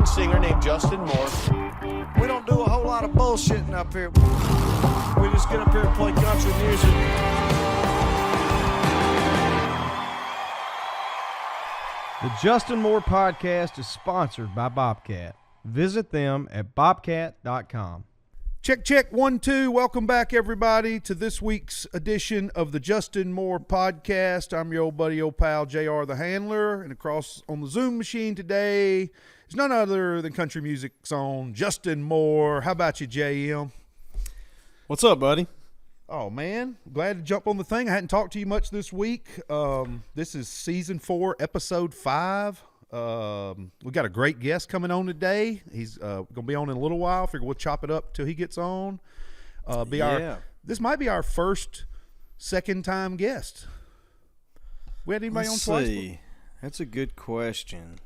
lead singer named Justin Moore. We don't do a whole lot of bullshitting up here. We just get up here and play country music. The Justin Moore Podcast is sponsored by Bobcat. Visit them at bobcat.com. Check, check, 1, 2. Welcome back, everybody, to this week's edition of the Justin Moore Podcast. I'm your old buddy, old pal, JR the Handler, and across on the Zoom machine today is none other than country music's own Justin Moore. How about you, JM? What's up, buddy? Oh, man, glad to jump on the thing. I hadn't talked to you much this week. This is Season 4, Episode 5. We got a great guest coming on today. He's going to be on in a little while. Figure we'll chop it up till he gets on. This might be our first second-time guest. We had anybody on twice? See. That's a good question.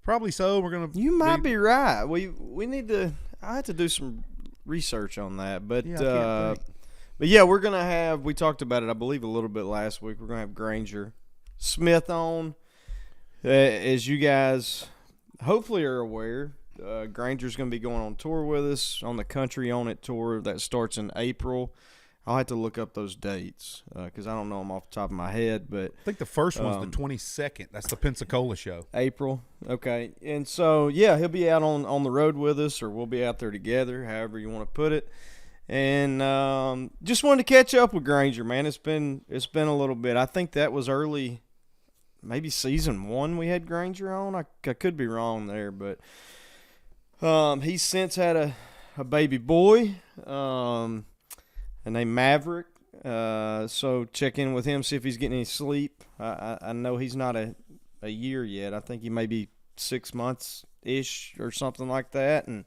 Probably so. We're gonna. You might be right. We need to. I had to do some research on that, but yeah, we're gonna have. We talked about it, I believe, a little bit last week. We're gonna have Granger Smith on. As you guys hopefully are aware, Granger's gonna be going on tour with us on the Country On It tour that starts in April. I'll have to look up those dates because I don't know them off the top of my head. But I think the first one's the 22nd. That's the Pensacola show. April. Okay. And so, yeah, he'll be out on the road with us, or we'll be out there together, however you want to put it. And just wanted to catch up with Granger, man. It's been a little bit. I think that was early, maybe Season 1 we had Granger on. I could be wrong there, but he's since had a baby boy. And named Maverick, so check in with him, see if he's getting any sleep. I know he's not a year yet. I think he may be 6 months-ish or something like that. And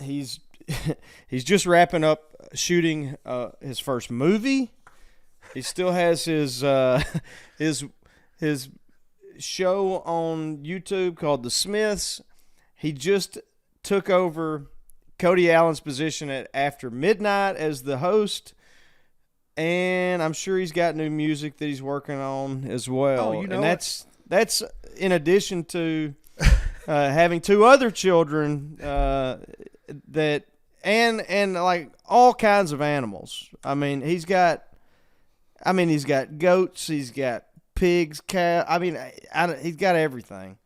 he's just wrapping up shooting his first movie. He still has his show on YouTube called The Smiths. He just took over Cody Allen's position at After Midnight as the host, and I'm sure he's got new music that he's working on as well. Oh, and that's in addition to having 2 other children that and like all kinds of animals. I mean, he's got goats, he's got pigs, cows. I mean, he's got everything.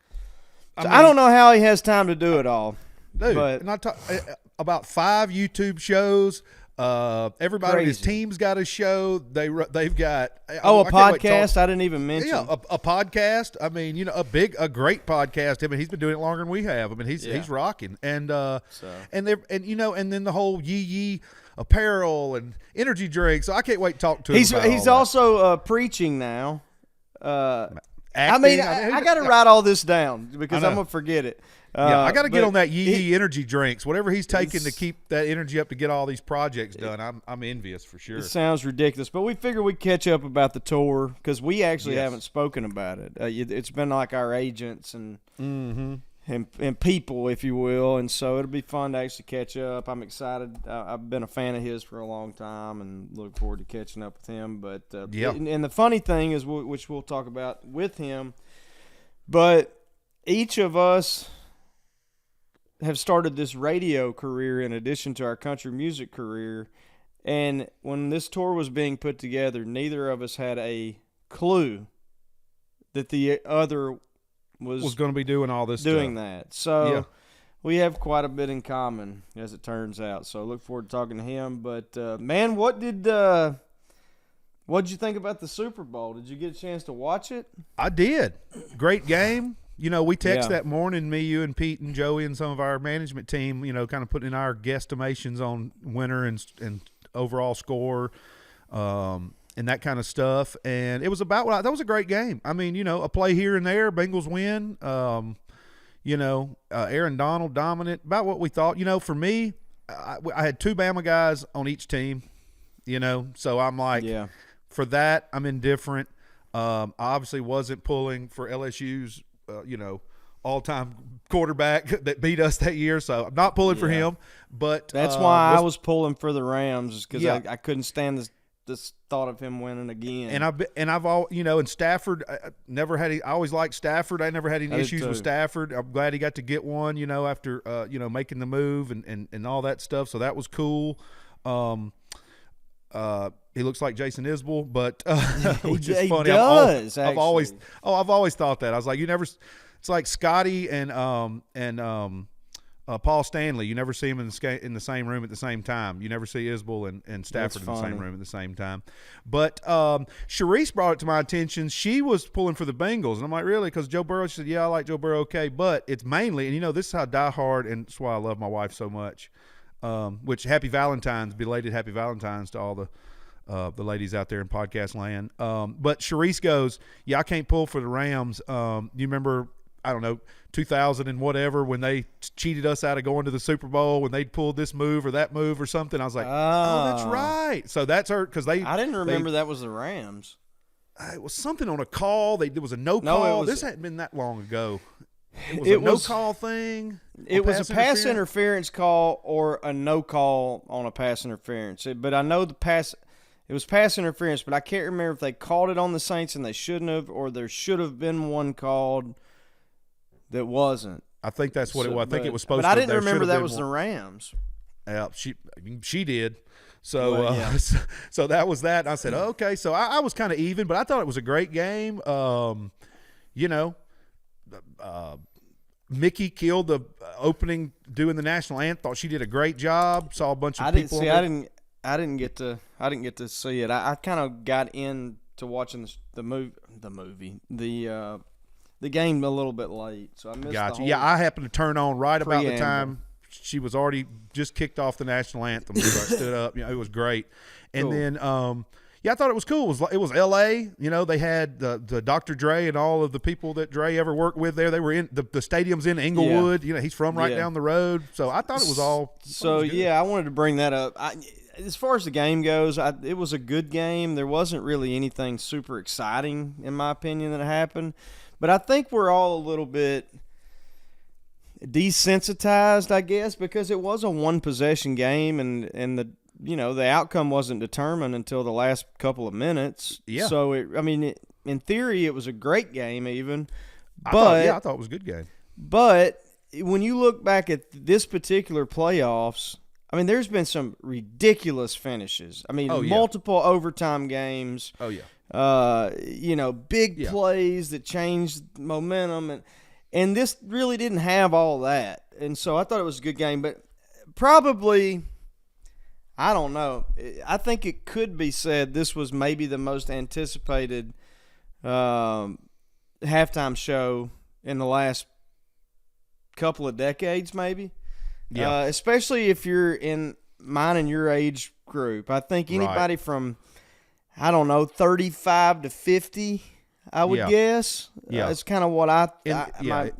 So I don't know how he has time to do it all. Dude, but, and I talk about 5 YouTube shows. Everybody on his team's got a show. They've got a podcast. I didn't even mention. Yeah, a podcast. I mean, a great podcast. I mean, he's been doing it longer than we have. I mean, he's rocking. And then the whole Yee apparel and energy drinks. So I can't wait to talk to him. He's also preaching now. Acting, I got to write all this down because I'm gonna forget it. I got to get on that Yee energy drinks. Whatever he's taking to keep that energy up to get all these projects done, I'm envious for sure. It sounds ridiculous, but we figured we'd catch up about the tour because we actually haven't spoken about it. It's been like our agents and people, if you will, and so it'll be fun to actually catch up. I'm excited. I've been a fan of his for a long time and look forward to catching up with him. But and the funny thing is, which we'll talk about with him, but each of us have started this radio career in addition to our country music career, and when this tour was being put together, neither of us had a clue that the other was going to be doing all this doing stuff. That. So we have quite a bit in common, as it turns out. So I look forward to talking to him. But man, what'd you think about the Super Bowl? Did you get a chance to watch it? I did. Great game. We text that morning, me, you, and Pete and Joey and some of our management team, kind of putting in our guesstimations on winner and overall score and that kind of stuff. And it was that was a great game. I mean, a play here and there, Bengals win. Aaron Donald dominant, about what we thought. For me, I had 2 Bama guys on each team, so I'm like, for that, I'm indifferent. I obviously wasn't pulling for LSU's all-time quarterback that beat us that year, so I'm not pulling for him. But that's why I was pulling for the Rams, because I couldn't stand this thought of him winning again. And Stafford, I always liked Stafford. I never had any issues with Stafford. I'm glad he got to get one, after making the move and all that stuff. So that was cool. He looks like Jason Isbell, but which is funny. I've always thought that. I was like, it's like Scotty and Paul Stanley. You never see him in the same room at the same time. You never see Isbell and Stafford in the same room at the same time. But Sharice brought it to my attention. She was pulling for the Bengals, and I'm like, really? Because Joe Burrow. She said, yeah, I like Joe Burrow, okay, but it's mainly, and this is how diehard, and that's why I love my wife so much. Which belated Happy Valentine's to all the ladies out there in podcast land. But Sharice goes, yeah, I can't pull for the Rams. You remember, I don't know, 2000 and whatever, when they cheated us out of going to the Super Bowl, when they pulled this move or that move or something. I was like, oh, that's right. So that's her, because I didn't remember that was the Rams. It was something on a call. There was a no call. This hadn't been that long ago. It was a no-call thing. It was a pass interference call or a no call on a pass interference. But I know it was pass interference, but I can't remember if they called it on the Saints and they shouldn't have, or there should have been one called that wasn't. I think that's what it was. I think it was supposed to. But I didn't remember that was the Rams. Yeah, she did. So so that was that. And I said, okay. So I was kind of even, but I thought it was a great game. Mickey killed the opening doing the national anthem. Thought she did a great job. Saw a bunch of people. I didn't get to see it. I kind of got into watching the game a little bit late, so I missed. Gotcha. Yeah, I happened to turn on right about the time she was already just kicked off the national anthem. So I stood up. It was great, and cool. Then I thought it was cool. It was L.A. They had the Dr. Dre and all of the people that Dre ever worked with there. They were in the stadium's in Inglewood. Yeah. He's from right down the road. So I thought it was all. So I wanted to bring that up. As far as the game goes, it was a good game. There wasn't really anything super exciting, in my opinion, that happened. But I think we're all a little bit desensitized, I guess, because it was a one-possession game, and the outcome wasn't determined until the last couple of minutes. Yeah. So in theory, it was a great game, even. I thought it was a good game. But when you look back at this particular playoffs, there's been some ridiculous finishes. Multiple overtime games. Oh yeah. Big plays that changed momentum, and this really didn't have all that. And so I thought it was a good game, but probably, I don't know. I think it could be said this was maybe the most anticipated halftime show in the last couple of decades, maybe. Yeah. Especially if you're in mine and your age group. I think anybody from, 35 to 50, I would guess. Yeah. It's kind of what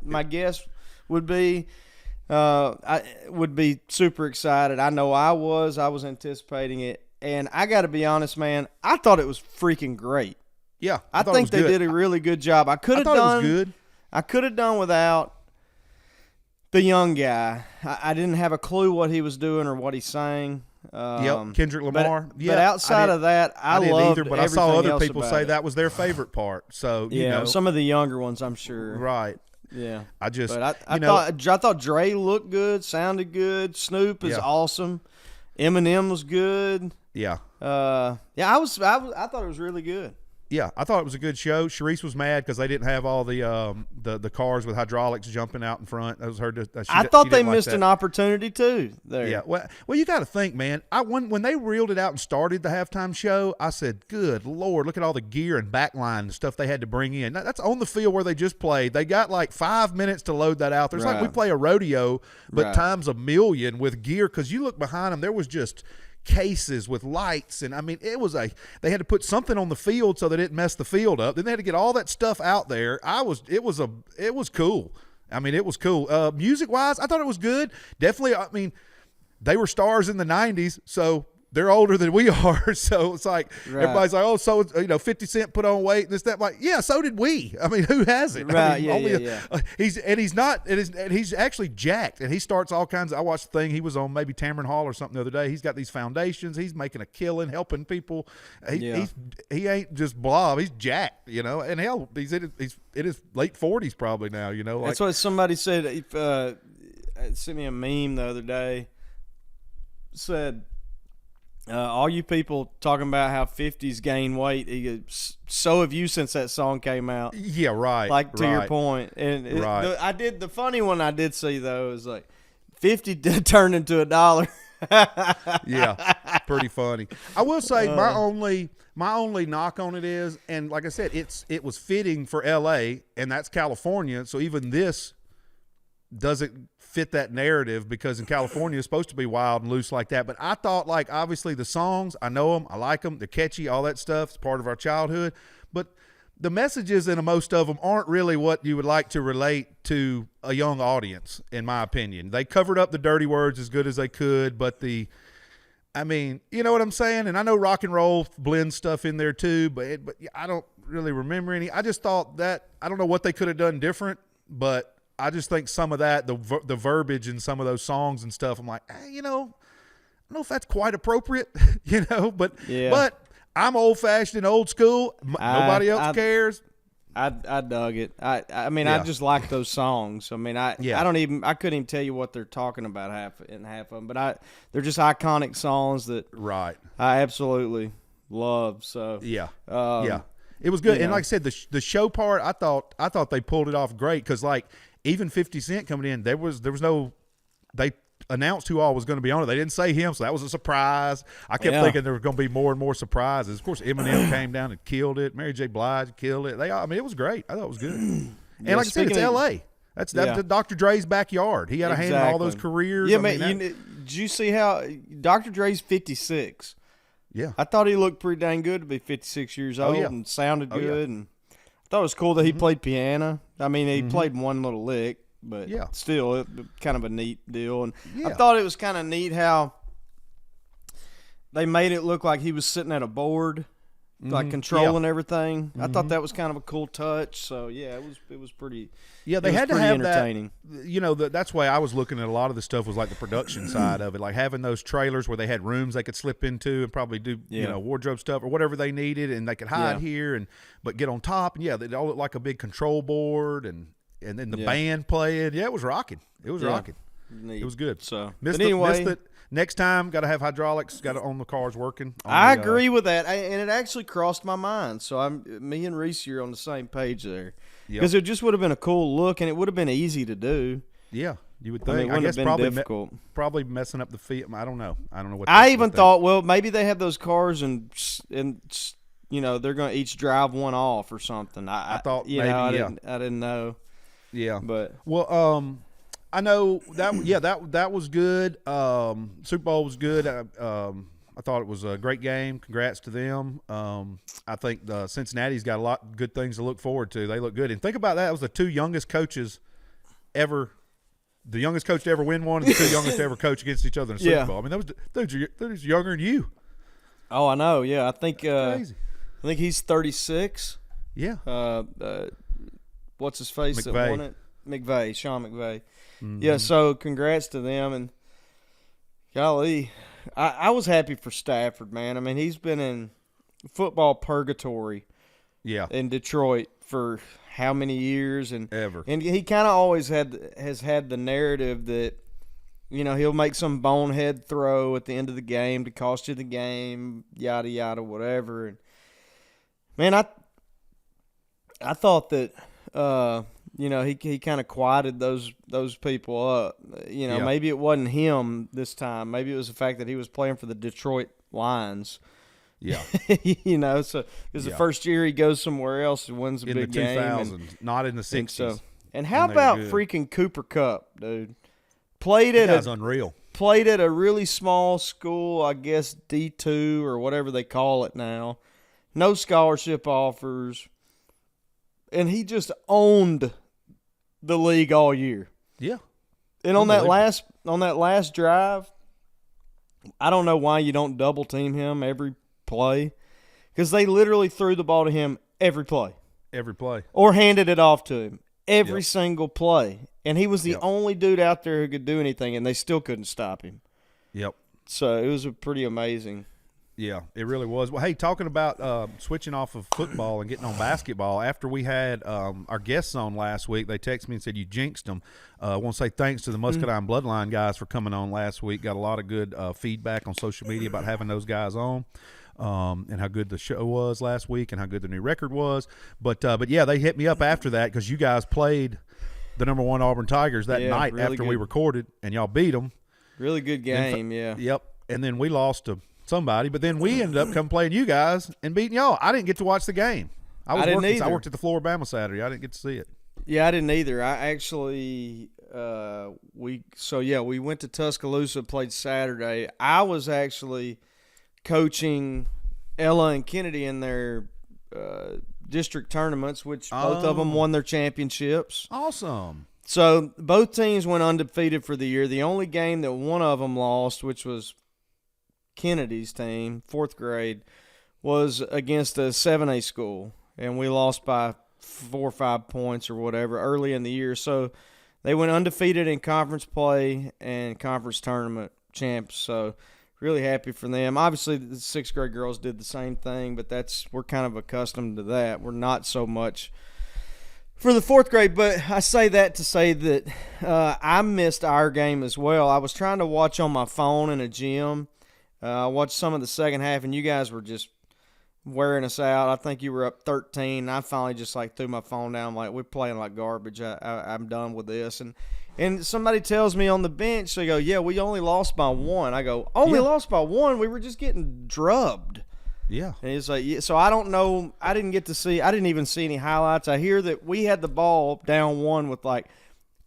my guess would be. I would be super excited. I know I was anticipating it. And I got to be honest, man, I thought it was freaking great. Yeah. I think they did a really good job. I could have done without the young guy. I didn't have a clue what he was doing or what he sang. Kendrick Lamar. But outside of that, I loved either, but I saw other people say that was their favorite part. So some of the younger ones, I'm sure. Right. Yeah. I thought Dre looked good, sounded good. Snoop is awesome. Eminem was good. Yeah. I thought it was really good. Yeah, I thought it was a good show. Sharice was mad because they didn't have all the cars with hydraulics jumping out in front. That was her. I thought they missed an opportunity too. There. Yeah. Well, you got to think, man. When they reeled it out and started the halftime show, I said, "Good Lord, look at all the gear and backline and stuff they had to bring in." That's on the field where they just played. They got like 5 minutes to load that out. There's like we play a rodeo, but times a million with gear. Because you look behind them, there was just cases with lights, and they had to put something on the field so they didn't mess the field up. Then they had to get all that stuff out there. It was cool. It was cool. Music wise, I thought it was good. Definitely. They were stars in the 90s, so they're older than we are, so it's like Right. everybody's like, oh, so 50 Cent put on weight and this that. Like, yeah, so did we. I mean, who hasn't? Right, I mean, he's actually jacked, and he starts all kinds of. I watched the thing he was on, maybe Tamron Hall or something the other day. He's got these foundations. He's making a killing, helping people. He ain't just blob. He's jacked, and hell, he's in his late 40s probably now. Like, that's what somebody said. Sent me a meme the other day. Said. All you people talking about how 50s gain weight, so have you since that song came out. Yeah, right. Like, to right. your point. And Right. the funny one I did see, though, is like 50 turned into $1. Yeah, pretty funny. I will say my only knock on it is, and like I said, it was fitting for L.A., and that's California, so even this doesn't fit that narrative, because in California it's supposed to be wild and loose like that. But I thought, like, obviously the songs, I know them, I like them, they're catchy, all that stuff. It's part of our childhood. But the messages in most of them aren't really what you would like to relate to a young audience, in my opinion. They covered up the dirty words as good as they could, but I mean, you know what I'm saying? And I know rock and roll blends stuff in there too, but I don't really remember any. I just thought that, I don't know what they could have done different, but I just think some of that, the verbiage in some of those songs and stuff, I'm like, I don't know if that's quite appropriate, but I'm old fashioned and old school. Nobody else cares. I dug it. I mean, Yeah. I just like those songs. I mean, I couldn't even tell you what they're talking about half of them, but they're just iconic songs that Right. I absolutely love. So yeah, it was good. And know. like I said, the show part, I thought they pulled it off great, because like even 50 Cent coming in, there was no, they announced who all was going to be on it. They didn't say him, so that was a surprise. I kept thinking there was going to be more and more surprises. Of course, Eminem came down and killed it. Mary J. Blige killed it. It was great. I thought it was good. And like I said, it's L.A. That's Dr. Dre's backyard. He had a hand in all those careers. Yeah, did you see how Dr. Dre's 56? Yeah. I thought he looked pretty dang good to be 56 years old and sounded good. And I thought it was cool that he played piano. I mean, he played one little lick, but still kind of a neat deal. And I thought it was kind of neat how they made it look like he was sitting at a board, like controlling everything. I thought that was kind of a cool touch. So, yeah, it was pretty they had to have entertaining. That. That's why I was looking at a lot of the stuff was like the production side of it, like having those trailers where they had rooms they could slip into and probably do wardrobe stuff or whatever they needed, and they could hide here but get on top, and they all looked like a big control board, and then the band playing. Yeah, it was rocking. It was rocking. Neat. It was good. So, missed it. Next time, got to have hydraulics. Got to own the cars working. I agree with that, and it actually crossed my mind. So me and Reese are on the same page there, because it just would have been a cool look, and it would have been easy to do. Yeah, you would think. I guess probably difficult. Probably messing up the feet. I don't know. What. I even thought, well, maybe they have those cars, and they're going to each drive one off or something. I thought maybe. I didn't know. Yeah, but I know that that was good. Super Bowl was good. I thought it was a great game. Congrats to them. I think Cincinnati's got a lot of good things to look forward to. They look good. And think about that. It was the two youngest coaches ever. The youngest coach to ever win one, and the two youngest to ever coach against each other in the Super Bowl. I mean, those younger than you. Oh, I know. Yeah, I think crazy. I think he's 36. Yeah. What's his face McVay. that won it? McVay, Sean McVay. Yeah, so congrats to them, and golly, I was happy for Stafford, man. I mean, he's been in football purgatory in Detroit for how many years, and he kind of always has had the narrative that he'll make some bonehead throw at the end of the game to cost you the game, yada yada, whatever. And man, I thought that he kind of quieted those people up. Maybe it wasn't him this time. Maybe it was the fact that he was playing for the Detroit Lions. Yeah. So it's the first year he goes somewhere else and wins a big game. In the 2000s, not in the 60s. So. And how about freaking Cooper Kupp, dude? Played at unreal. Played at a really small school, I guess D2 or whatever they call it now. No scholarship offers. And he just owned the league all year. Yeah. And on that last drive, I don't know why you don't double team him every play, because they literally threw the ball to him every play. Every play. Or handed it off to him every Yep. single play. And he was the Yep. only dude out there who could do anything, and they still couldn't stop him. Yep. So it was pretty amazing. Yeah, it really was. Well, hey, talking about switching off of football and getting on basketball, after we had our guests on last week, they texted me and said, you jinxed them. I want to say thanks to the Muscadine Bloodline guys for coming on last week. Got a lot of good feedback on social media about having those guys on. And how good the show was last week and how good the new record was. But yeah, they hit me up after that because you guys played the number 1 Auburn Tigers that night really after we good. recorded, and y'all beat them. Really good game, yeah. Yep. And then we lost to somebody, but then we ended up playing you guys and beating y'all. I didn't get to watch the game. I was didn't working. I either. worked at the Floribama Saturday. I didn't get to see it. Yeah, I didn't either. I actually we went to Tuscaloosa, played Saturday. I was actually coaching Ella and Kennedy in their district tournaments, which both of them won their championships. Awesome. So both teams went undefeated for the year. The only game that one of them lost, which was Kennedy's team, 4th grade, was against a 7A school, and we lost by 4 or 5 points or whatever early in the year. So they went undefeated in conference play and conference tournament champs. So really happy for them. Obviously, the 6th grade girls did the same thing, but we're kind of accustomed to that. We're not so much for the 4th grade, but I say that to say that I missed our game as well. I was trying to watch on my phone in a gym. I watched some of the second half, and you guys were just wearing us out. I think you were up 13. I finally just threw my phone down. I'm like, we're playing like garbage. I'm done with this. And somebody tells me on the bench, they go, yeah, we only lost by 1. I go, only lost by 1? We were just getting drubbed. Yeah. And it's like, so I don't know. I didn't even see any highlights. I hear that we had the ball down 1 with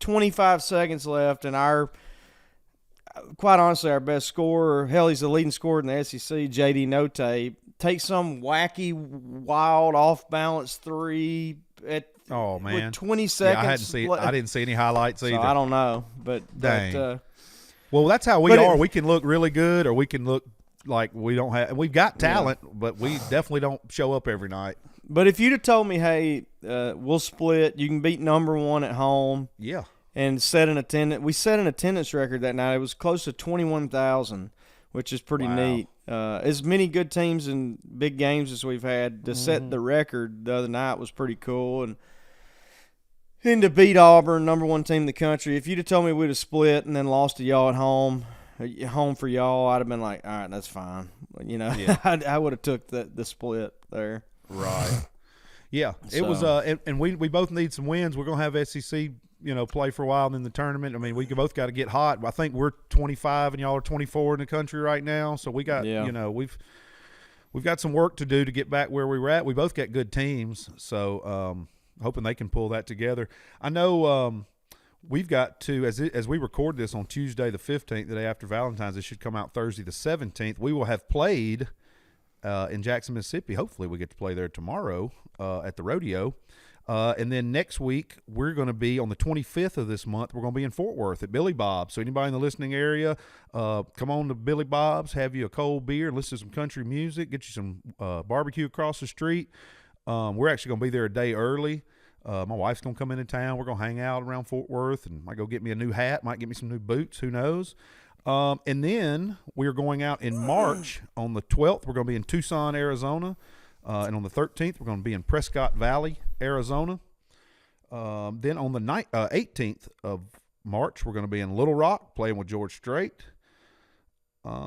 25 seconds left, and quite honestly, our best scorer, hell, he's the leading scorer in the SEC, J.D. Note, takes some wacky, wild, off-balance 3 with 20 seconds. Yeah, I didn't see any highlights either. So I don't know, but dang. Well, that's how we are. We can look really good, or we can look like we don't have. We've got talent, but we definitely don't show up every night. But if you'd have told me, hey, we'll split, you can beat number 1 at home. Yeah. And set an attendance. We set an attendance record that night. It was close to 21,000, which is pretty neat. As many good teams and big games as we've had, to set the record the other night was pretty cool. And to beat Auburn, number 1 team in the country. If you'd have told me we'd have split and then lost to y'all at home for y'all, I'd have been like, all right, that's fine. Yeah. I would have took the split there. Right. Yeah. It was. And we both need some wins. We're gonna have SEC. Play for a while in the tournament. I mean, we both got to get hot. I think we're 25 and y'all are 24 in the country right now. So we got, we've got some work to do to get back where we were at. We both got good teams. So hoping they can pull that together. I know we've got to, as we record this on Tuesday the 15th, the day after Valentine's, it should come out Thursday the 17th. We will have played in Jackson, Mississippi. Hopefully we get to play there tomorrow at the rodeo. And then next week, we're going to be on the 25th of this month. We're going to be in Fort Worth at Billy Bob's. So anybody in the listening area, come on to Billy Bob's, have you a cold beer, listen to some country music, get you some barbecue across the street. We're actually going to be there a day early. My wife's going to come into town. We're going to hang out around Fort Worth, and might go get me a new hat, might get me some new boots, who knows. And then we're going out in March. On the 12th, we're going to be in Tucson, Arizona. And on the 13th, we're going to be in Prescott Valley, Arizona. Then on the 18th of March, we're going to be in Little Rock playing with George Strait.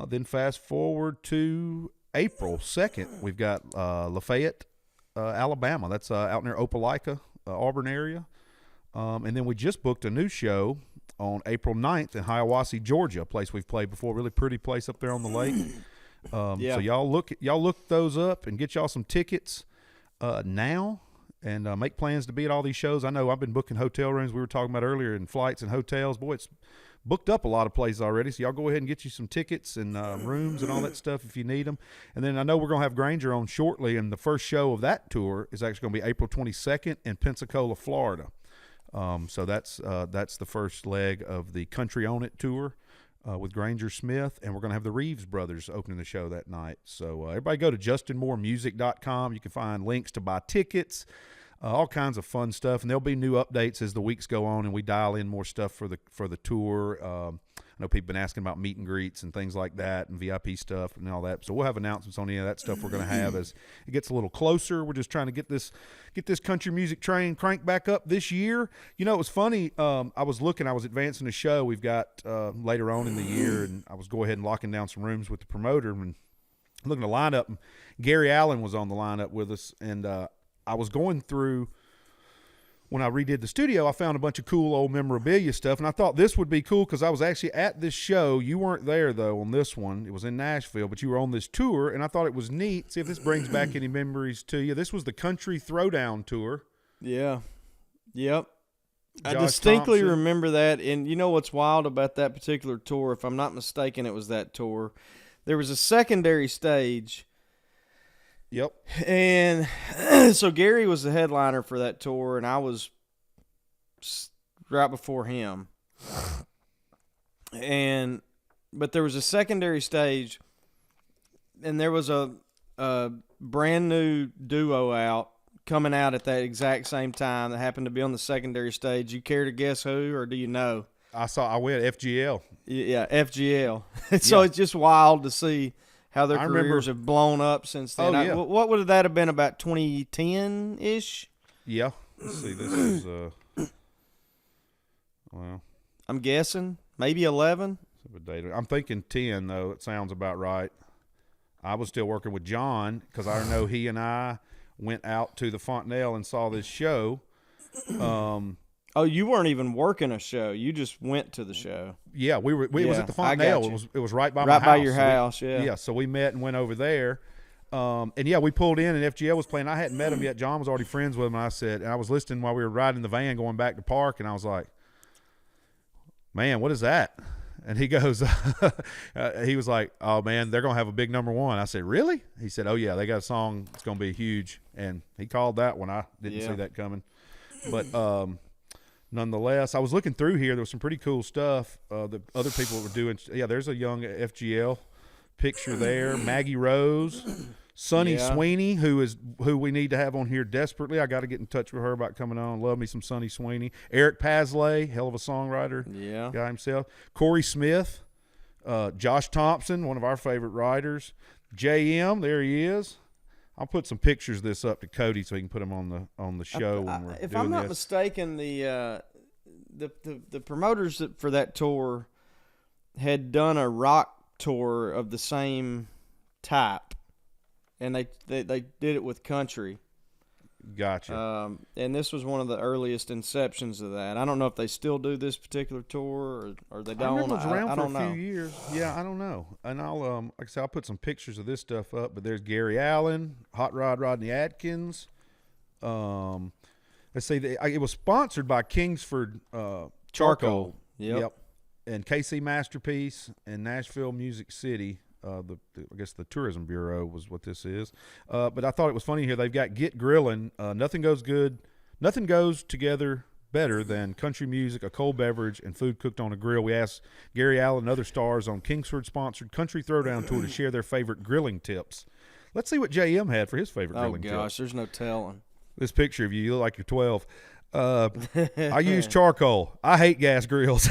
Then fast forward to April 2nd, we've got Lafayette, Alabama. That's out near Opelika, Auburn area. And then we just booked a new show on April 9th in Hiawassee, Georgia, a place we've played before. Really pretty place up there on the lake. So y'all look those up and get y'all some tickets now, and make plans to be at all these shows. I know I've been booking hotel rooms. We were talking about earlier, and flights and hotels. Boy, it's booked up a lot of places already. So y'all go ahead and get you some tickets and rooms and all that stuff if you need them. And then I know we're going to have Granger on shortly, and the first show of that tour is actually going to be April 22nd in Pensacola, Florida. So that's the first leg of the Country On It tour. with Granger Smith, and we're going to have the Reeves brothers opening the show that night. So everybody go to justinmooremusic.com. You can find links to buy tickets, all kinds of fun stuff, and there'll be new updates as the weeks go on, and we dial in more stuff for the tour. I know people have been asking about meet and greets and things like that and VIP stuff and all that. So we'll have announcements on any of that stuff we're going to have as it gets a little closer. We're just trying to get this country music train cranked back up this year. You know, it was funny. I was advancing a show we've got later on in the year, and I was going ahead and locking down some rooms with the promoter and looking at the lineup. And Gary Allen was on the lineup with us, and I was going through. When I redid the studio, I found a bunch of cool old memorabilia stuff, and I thought this would be cool because I was actually at this show. You weren't there, though, on this one. It was in Nashville, but you were on this tour, and I thought it was neat. See if this brings back any memories to you. This was the Country Throwdown Tour. Yeah. Yep. I Josh distinctly Thompson. remember that, and you know what's wild about that particular tour? If I'm not mistaken, it was that tour. There was a secondary stage. Yep. And so Gary was the headliner for that tour, and I was right before him. But there was a secondary stage, and there was a brand new duo coming out at that exact same time that happened to be on the secondary stage. You care to guess who, or do you know? I went FGL. Yeah, FGL. So it's just wild to see how their careers have blown up since then. Oh, yeah. What would that have been, about 2010-ish? Yeah. Let's see. This is, well. I'm guessing. Maybe 11? I'm thinking 10, though. It sounds about right. I was still working with John because I know he and I went out to the Fontanelle and saw this show. Oh, you weren't even working a show. You just went to the show. Yeah, it was at the Fontanelle. It was right by my right house. Right by your house, yeah. Yeah, so we met and went over there. And yeah, we pulled in and FGL was playing. I hadn't met him yet. John was already friends with him. And I was listening while we were riding the van going back to park, and I was like, man, what is that? And he goes, he was like, oh, man, they're going to have a big number one. I said, really? He said, oh, yeah, they got a song. It's going to be huge. And he called that one. I didn't see that coming. But nonetheless, I was looking through here. There was some pretty cool stuff. The other people were doing. Yeah, there's a young FGL picture there. Maggie Rose, Sonny Sweeney, who we need to have on here desperately. I got to get in touch with her about coming on. Love me some Sonny Sweeney. Eric Pasley, hell of a songwriter. Yeah, guy himself. Corey Smith, Josh Thompson, one of our favorite writers. JM, there he is. I'll put some pictures of this up to Cody so he can put them on the show when we're if doing I'm not this. mistaken, the promoters for that tour had done a rock tour of the same type, and they did it with country. Gotcha. And this was one of the earliest inceptions of that. I don't know if they still do this particular tour or they don't. I remember it was around I for don't a know. few years. Yeah, I don't know. And I'll like I said, I'll put some pictures of this stuff up. But there's Gary Allen, Hot Rod Rodney Atkins. Let's see. It was sponsored by Kingsford Charcoal. Yep. And KC Masterpiece and Nashville Music City. I guess the Tourism Bureau was what this is. But I thought it was funny here. They've got Get Grillin'. Nothing goes together better than country music, a cold beverage, and food cooked on a grill. We asked Gary Allen and other stars on Kingsford-sponsored Country Throwdown Tour to share their favorite grilling tips. Let's see what JM had for his favorite grilling tip. Oh, gosh, there's no telling. This picture of you look like you're 12. I use charcoal. I hate gas grills.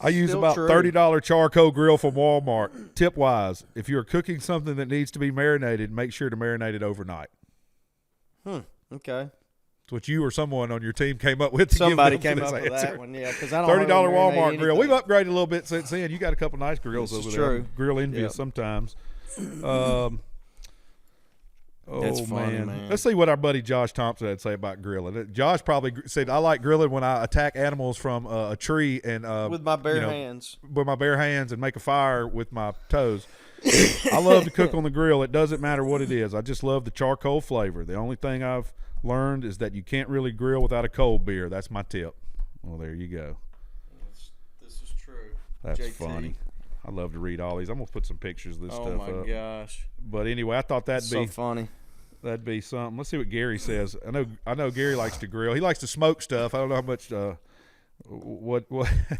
I use about $30 charcoal grill from Walmart. Tip wise, if you're cooking something that needs to be marinated, make sure to marinate it overnight. Okay. It's what you or someone on your team came up with. Somebody came up with that one, yeah. Because I don't $30 Walmart anything. grill. We've upgraded a little bit since then. You got a couple nice grills over there. True. Grill envious sometimes. That's funny, man. Let's see what our buddy Josh Thompson had to say about grilling. Josh probably said, I like grilling when I attack animals from a tree and with my bare hands. With my bare hands and make a fire with my toes. I love to cook on the grill. It doesn't matter what it is. I just love the charcoal flavor. The only thing I've learned is that you can't really grill without a cold beer. That's my tip. Well, there you go. This is true. That's JT. funny. I love to read all these. I'm going to put some pictures of this stuff up. Oh, my gosh. But anyway, I thought that'd be so funny. That'd be something. Let's see what Gary says. I know Gary likes to grill. He likes to smoke stuff. I don't know how much What?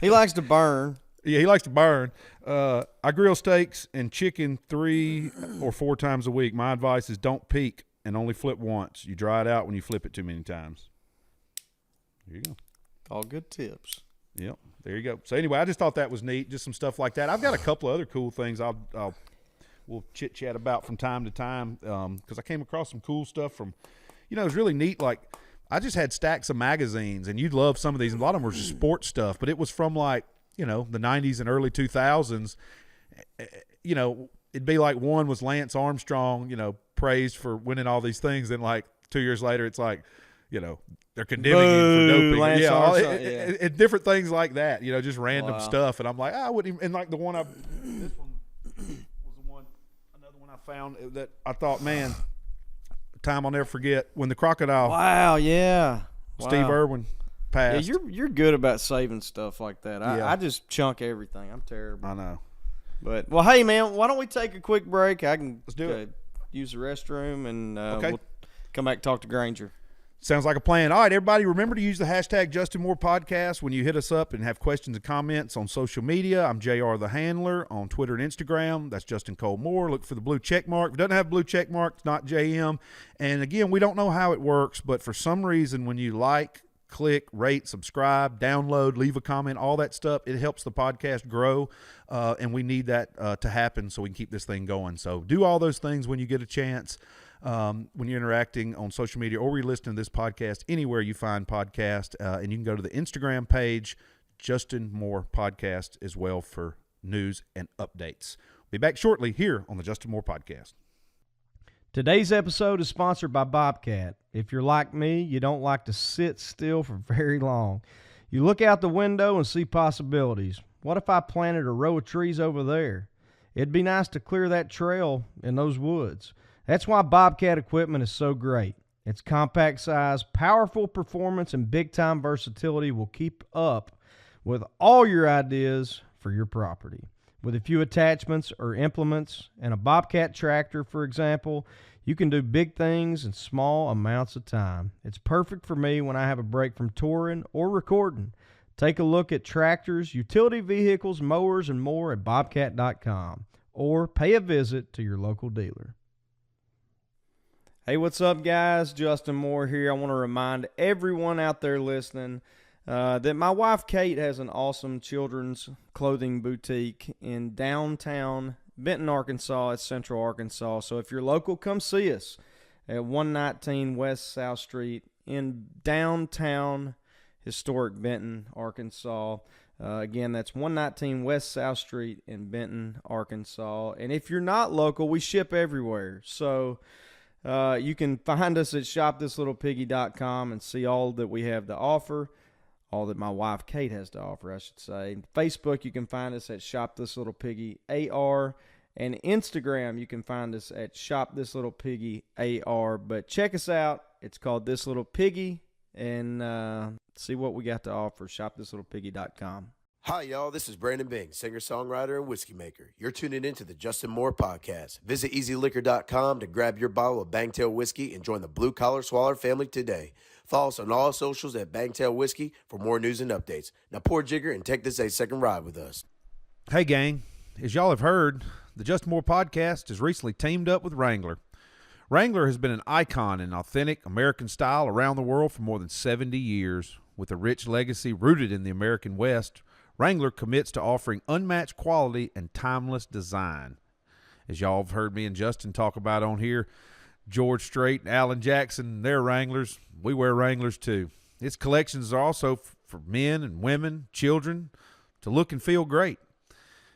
He likes to burn. Yeah, he likes to burn. I grill steaks and chicken 3 or 4 times a week. My advice is don't peek and only flip once. You dry it out when you flip it too many times. There you go. All good tips. Yep, there you go. So anyway, I just thought that was neat, just some stuff like that. I've got a couple of other cool things we'll chit chat about from time to time because I came across some cool stuff from, it was really neat. Like I just had stacks of magazines, and you'd love some of these. A lot of them were just sports stuff, but it was from like the 90s and early 2000s. It'd be like one was Lance Armstrong, praised for winning all these things, and like 2 years later, it's like, they're condemning him for doping. Lance Armstrong, and different things like that, just random stuff. And I'm like, I wouldn't even, and like this one was another one I found that I thought, man, time I'll never forget when the crocodile. Wow, yeah. Steve Irwin passed. Yeah, you're good about saving stuff like that. Yeah. I just chunk everything. I'm terrible. I know. But, well, hey, man, why don't we take a quick break? Let's do it. Use the restroom, and okay. We'll come back and talk to Granger. Sounds like a plan. All right, everybody, remember to use the hashtag Justin Moore Podcast when you hit us up and have questions and comments on social media. I'm JR the Handler on Twitter and Instagram. That's Justin Cole Moore. Look for the blue check mark. If it doesn't have a blue check mark, it's not JM. And, again, we don't know how it works, but for some reason when you click, rate, subscribe, download, leave a comment, all that stuff, it helps the podcast grow, and we need that to happen so we can keep this thing going. So do all those things when you get a chance. When you're interacting on social media or you're listening to this podcast anywhere you find podcast, and you can go to the Instagram page, Justin Moore Podcast, as well for news and updates. We'll be back shortly here on the Justin Moore Podcast. Today's episode is sponsored by Bobcat. If you're like me, you don't like to sit still for very long. You look out the window and see possibilities. What if I planted a row of trees over there? It'd be nice to clear that trail in those woods. That's why Bobcat equipment is so great. Its compact size, powerful performance, and big-time versatility will keep up with all your ideas for your property. With a few attachments or implements and a Bobcat tractor, for example, you can do big things in small amounts of time. It's perfect for me when I have a break from touring or recording. Take a look at tractors, utility vehicles, mowers, and more at bobcat.com, or pay a visit to your local dealer. Hey, what's up, guys? Justin Moore here. I want to remind everyone out there listening that my wife, Kate, has an awesome children's clothing boutique in downtown Benton, Arkansas. It's Central Arkansas. So if you're local, come see us at 119 West South Street in downtown historic Benton, Arkansas. Again, that's 119 West South Street in Benton, Arkansas. And if you're not local, we ship everywhere. So you can find us at shopthislittlepiggy.com and see all that we have to offer, all that my wife Kate has to offer, I should say. Facebook, you can find us at shopthislittlepiggyAR, and Instagram, you can find us at shopthislittlepiggyAR. But check us out. It's called This Little Piggy, and see what we got to offer, shopthislittlepiggy.com. Hi, y'all. This is Brandon Bing, singer-songwriter and whiskey maker. You're tuning into the Justin Moore Podcast. Visit EasyLiquor.com to grab your bottle of Bangtail Whiskey and join the Blue Collar Swaller family today. Follow us on all socials at Bangtail Whiskey for more news and updates. Now pour a jigger and take this 8-second ride with us. Hey, gang. As y'all have heard, the Justin Moore Podcast has recently teamed up with Wrangler. Wrangler has been an icon in authentic American style around the world for more than 70 years. With a rich legacy rooted in the American West, Wrangler commits to offering unmatched quality and timeless design. As y'all have heard me and Justin talk about on here, George Strait and Alan Jackson, they're Wranglers. We wear Wranglers too. Its collections are also for men and women, children, to look and feel great,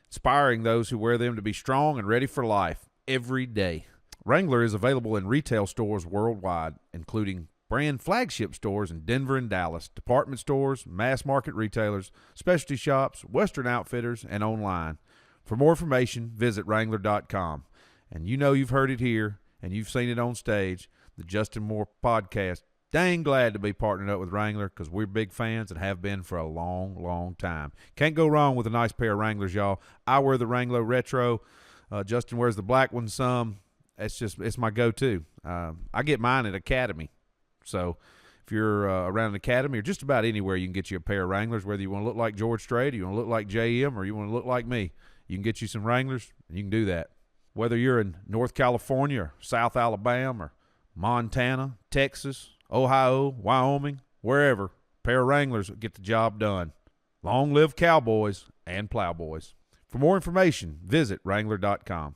inspiring those who wear them to be strong and ready for life every day. Wrangler is available in retail stores worldwide, including brand flagship stores in Denver and Dallas, department stores, mass market retailers, specialty shops, Western outfitters, and online. For more information, visit Wrangler.com. And you know you've heard it here, and you've seen it on stage, the Justin Moore Podcast. Dang glad to be partnered up with Wrangler because we're big fans and have been for a long, long time. Can't go wrong with a nice pair of Wranglers, y'all. I wear the Wrangler Retro. Justin wears the black one some. It's my go-to. I get mine at Academy. So if you're around an academy or just about anywhere, you can get you a pair of Wranglers, whether you want to look like George Strait, or you want to look like JM, or you want to look like me. You can get you some Wranglers, and you can do that. Whether you're in North California or South Alabama or Montana, Texas, Ohio, Wyoming, wherever, a pair of Wranglers will get the job done. Long live cowboys and plowboys. For more information, visit Wrangler.com.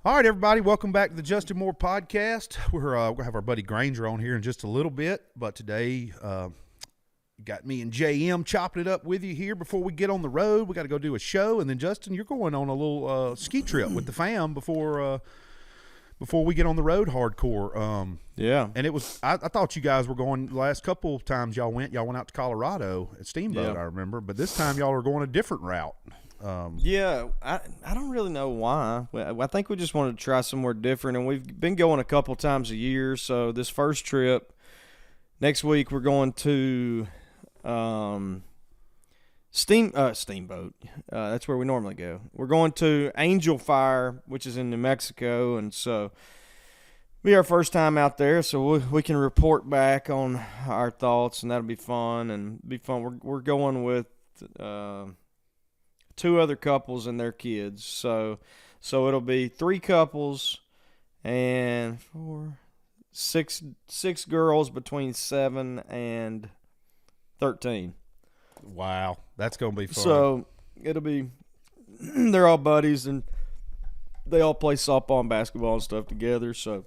All right, everybody, welcome back to the Justin Moore Podcast. We're going to have our buddy Granger on here in just a little bit, but today got me and JM chopping it up with you here before we get on the road. We got to go do a show, and then, Justin, you're going on a little ski trip with the fam before we get on the road hardcore. Yeah. And it was I thought you guys were going the last couple of times y'all went out to Colorado at Steamboat, I remember, but this time y'all are going a different route. Yeah, I don't really know why. I think we just wanted to try somewhere different, and we've been going a couple times a year. So this first trip, next week we're going to Steamboat. That's where we normally go. We're going to Angel Fire, which is in New Mexico, and so it'll be our first time out there. So we can report back on our thoughts, and that'll be fun. We're going with 2 other couples and their kids. So it'll be 3 couples and 6 girls between 7 and 13. Wow, that's going to be fun. So it'll be they're all buddies and they all play softball and basketball and stuff together. So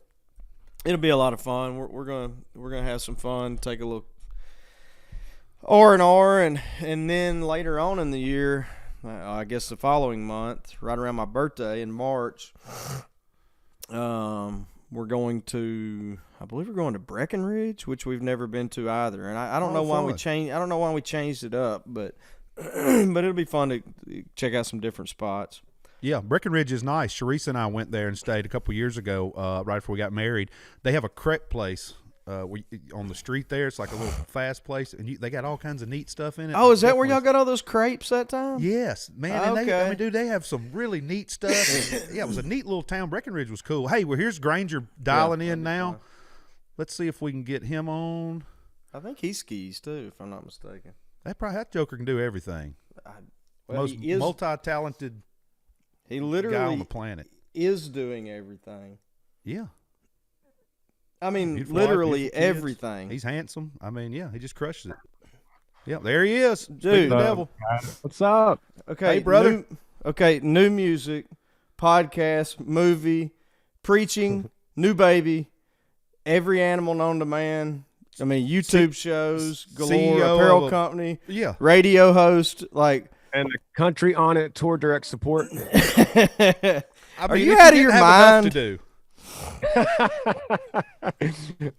it'll be a lot of fun. We're gonna have some fun, take a little R&R, and then later on in the year, I guess the following month, right around my birthday in March, we're going to, I believe we're going to Breckenridge, which we've never been to either. And I don't know why we changed. I don't know why we changed it up, but it'll be fun to check out some different spots. Yeah, Breckenridge is nice. Sharice and I went there and stayed a couple years ago, right before we got married. They have a crepe place. On the street there, it's like a little fast place, and they got all kinds of neat stuff in it. Oh, is that where y'all got all those crepes that time? Yes, man. Okay. And dude, they have some really neat stuff. Yeah, it was a neat little town. Breckenridge was cool. Hey, well, here's Granger dialing in now. Fun. Let's see if we can get him on. I think he skis too, if I'm not mistaken. That Joker can do everything. Most multi-talented. He literally guy on the planet is doing everything. Yeah. I mean, beautiful literally wife, beautiful everything. He's handsome. I mean, yeah, he just crushes it. Yeah, there he is. Dude. The devil. What's up? Okay, hey, brother. New music, podcast, movie, preaching, new baby, every animal known to man. I mean, YouTube shows, galore, CEO apparel company, yeah, radio host, like. And the Country On It tour direct support. Are you out of your mind? To do.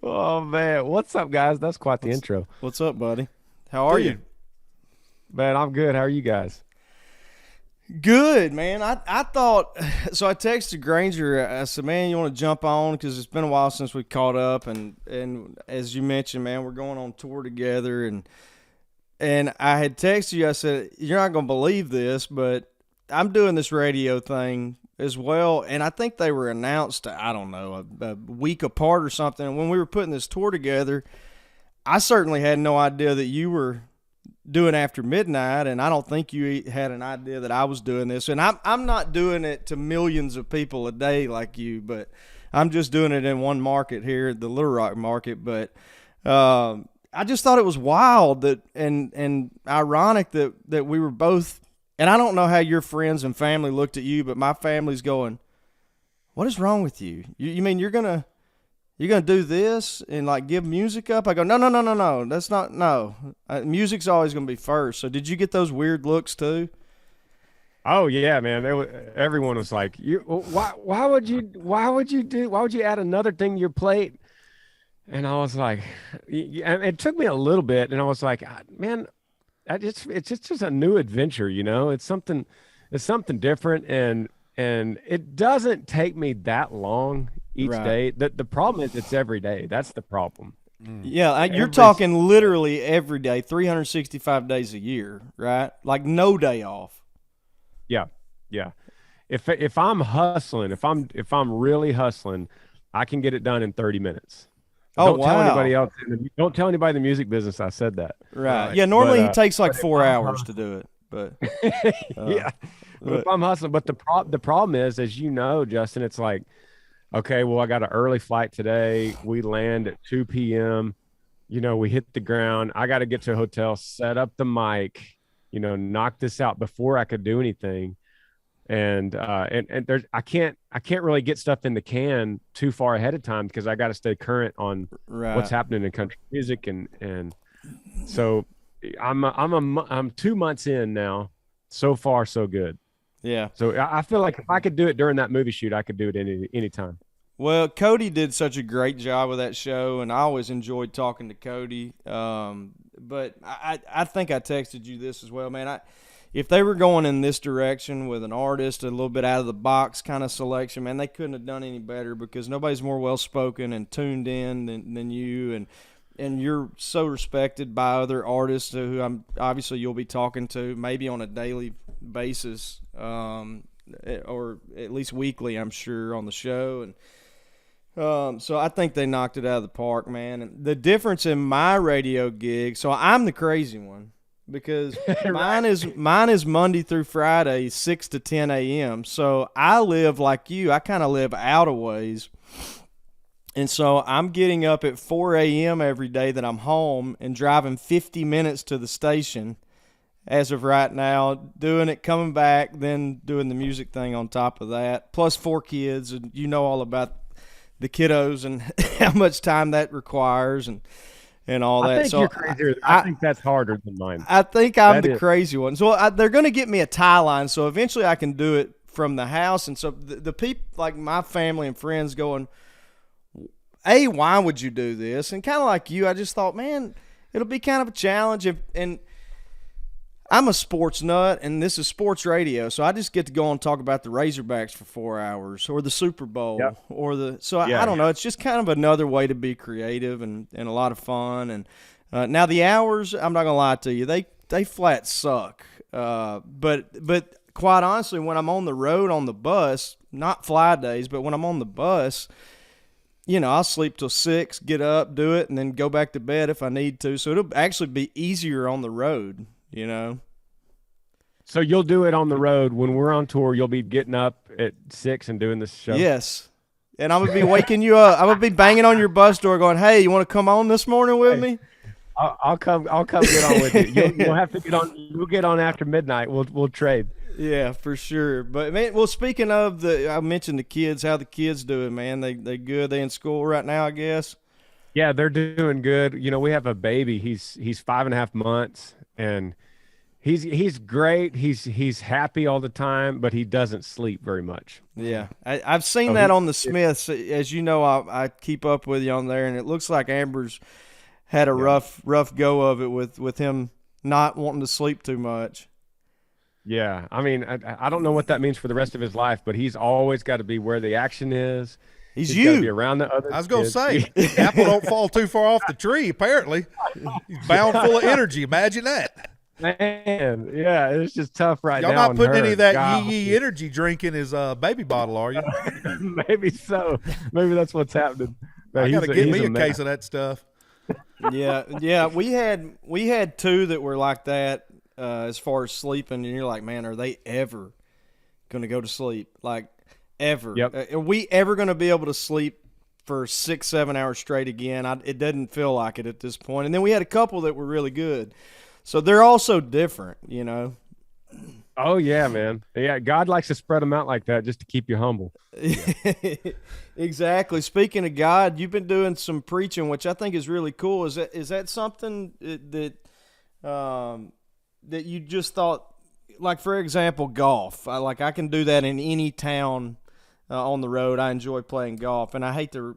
Oh man, what's up, guys? That's quite the intro. What's up, buddy? How are you? Man, I'm good. How are you guys? Good, man. I thought so. I texted Granger. I said, "Man, you want to jump on?" Because it's been a while since we caught up, and as you mentioned, man, we're going on tour together, and I had texted you. I said, "You're not gonna believe this, but I'm doing this radio thing as well." And I think they were announced, I don't know, a week apart or something. And when we were putting this tour together, I certainly had no idea that you were doing After Midnight, and I don't think you had an idea that I was doing this. And I'm not doing it to millions of people a day like you, but I'm just doing it in one market here, the Little Rock market. But I just thought it was wild that and ironic that we were both. And I don't know how your friends and family looked at you, but my family's going, "What is wrong with you? You mean you're gonna do this and like give music up?" I go, no. That's not no. Music's always gonna be first. So did you get those weird looks too? Oh yeah, man. Everyone was like, why would you add another thing to your plate?" And I was like, it took me a little bit, and I was like, man. It's just a new adventure, you know. It's something different, and it doesn't take me that long each day. The problem is it's every day. That's the problem. Yeah, you're talking literally every day, 365 days a year, right? Like no day off. Yeah. If I'm hustling, if I'm really hustling, I can get it done in 30 minutes. Oh, Don't tell wow. anybody else. Don't tell anybody in the music business I said that. Right. Yeah. Normally But, he takes like but 4 hours to do it, but yeah. But if I'm hustling, but the problem is, as you know, Justin, it's like, okay, well, I got an early flight today. We land at 2 p.m. We hit the ground. I got to get to a hotel, set up the mic, knock this out before I could do anything. And there's I can't really get stuff in the can too far ahead of time because I got to stay current on what's happening in country music, and so I'm 2 months in now. So far, so good. yeah. So I feel like if I could do it during that movie shoot, I could do it any time. Well, Cody did such a great job with that show, and I always enjoyed talking to Cody. But I think I texted you this as well, man. If they were going in this direction with an artist, a little bit out of the box kind of selection, man, they couldn't have done any better because nobody's more well spoken and tuned in than you, and you're so respected by other artists who obviously you'll be talking to maybe on a daily basis, or at least weekly, I'm sure, on the show. And so I think they knocked it out of the park, man. And the difference in my radio gig, so I'm the crazy one because mine is Monday through Friday, 6 to 10 a.m. So I live like you. I kind of live out of ways. And so I'm getting up at 4 a.m. every day that I'm home and driving 50 minutes to the station as of right now, doing it, coming back, then doing the music thing on top of that, plus 4 kids. And you know all about the kiddos and how much time that requires and all that. I think so you're crazier. I think that's harder than mine. I think I'm the crazy one. So they're going to get me a tie line, so eventually I can do it from the house. And so the people, like my family and friends, going, "Hey, why would you do this?" And kind of like you, I just thought, man, it'll be kind of a challenge. And I'm a sports nut, and this is sports radio, so I just get to go and talk about the Razorbacks for 4 hours, or the Super Bowl, or I don't know. It's just kind of another way to be creative and a lot of fun. And now the hours, I'm not gonna lie to you, they flat suck. But quite honestly, when I'm on the road on the bus, not fly days, but when I'm on the bus, I'll sleep till 6, get up, do it, and then go back to bed if I need to. So it'll actually be easier on the road. So you'll do it on the road. When we're on tour, you'll be getting up at 6 and doing this show? Yes. And I'm going to be waking you up. I'm going to be banging on your bus door going, "Hey, you want to come on this morning with me?" I'll come get on with you. You'll have to get on. You'll get on after midnight. We'll trade. Yeah, for sure. But, man, well, speaking of I mentioned the kids. How the kids doing, man? They good? They in school right now, I guess? Yeah, they're doing good. We have a baby. He's 5.5 months, and he's great. He's happy all the time, but he doesn't sleep very much. Yeah, I've seen that on the Smiths. As you know, I keep up with you on there, and it looks like Amber's had a rough go of it with him not wanting to sleep too much. Yeah, I mean, I don't know what that means for the rest of his life, but he's always got to be where the action is. He's got to be around the other. I was going to say, apple don't fall too far off the tree, apparently. He's bound full of energy. Imagine that. Man, yeah, it's just tough right now. Y'all not putting any of that yee energy drink in his baby bottle, are you? Maybe so. Maybe that's what's happening. I got to get me a case of that stuff. Yeah. We had 2 that were like that as far as sleeping, and you're like, man, are they ever going to go to sleep? Like, ever? Yep. Are we ever going to be able to sleep for 6-7 hours straight again? It doesn't feel like it at this point. And then we had a couple that were really good. So they're all so different, Oh, yeah, man. Yeah, God likes to spread them out like that just to keep you humble. Exactly. Speaking of God, you've been doing some preaching, which I think is really cool. Is that something that you just thought, like, for example, golf? I can do that in any town on the road. I enjoy playing golf, and I hate to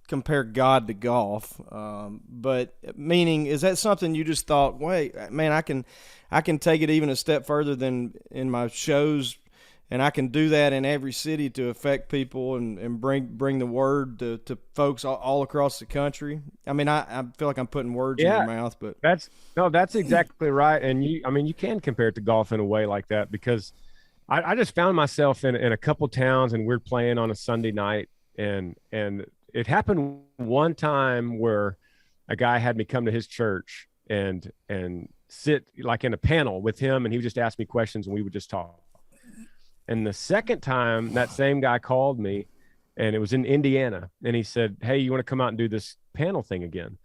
compare God to golf, but meaning, is that something you just thought, wait, man, I can take it even a step further than in my shows, and I can do that in every city to affect people and bring the word to folks all across the country? I mean, I feel like I'm putting words in your mouth, but that's exactly right. And you can compare it to golf in a way like that, because I just found myself in a couple towns, and we're playing on a Sunday night, and it happened one time where a guy had me come to his church and sit like in a panel with him, and he would just ask me questions and we would just talk. And the second time that same guy called me, and it was in Indiana, and he said, "Hey, you want to come out and do this panel thing again?"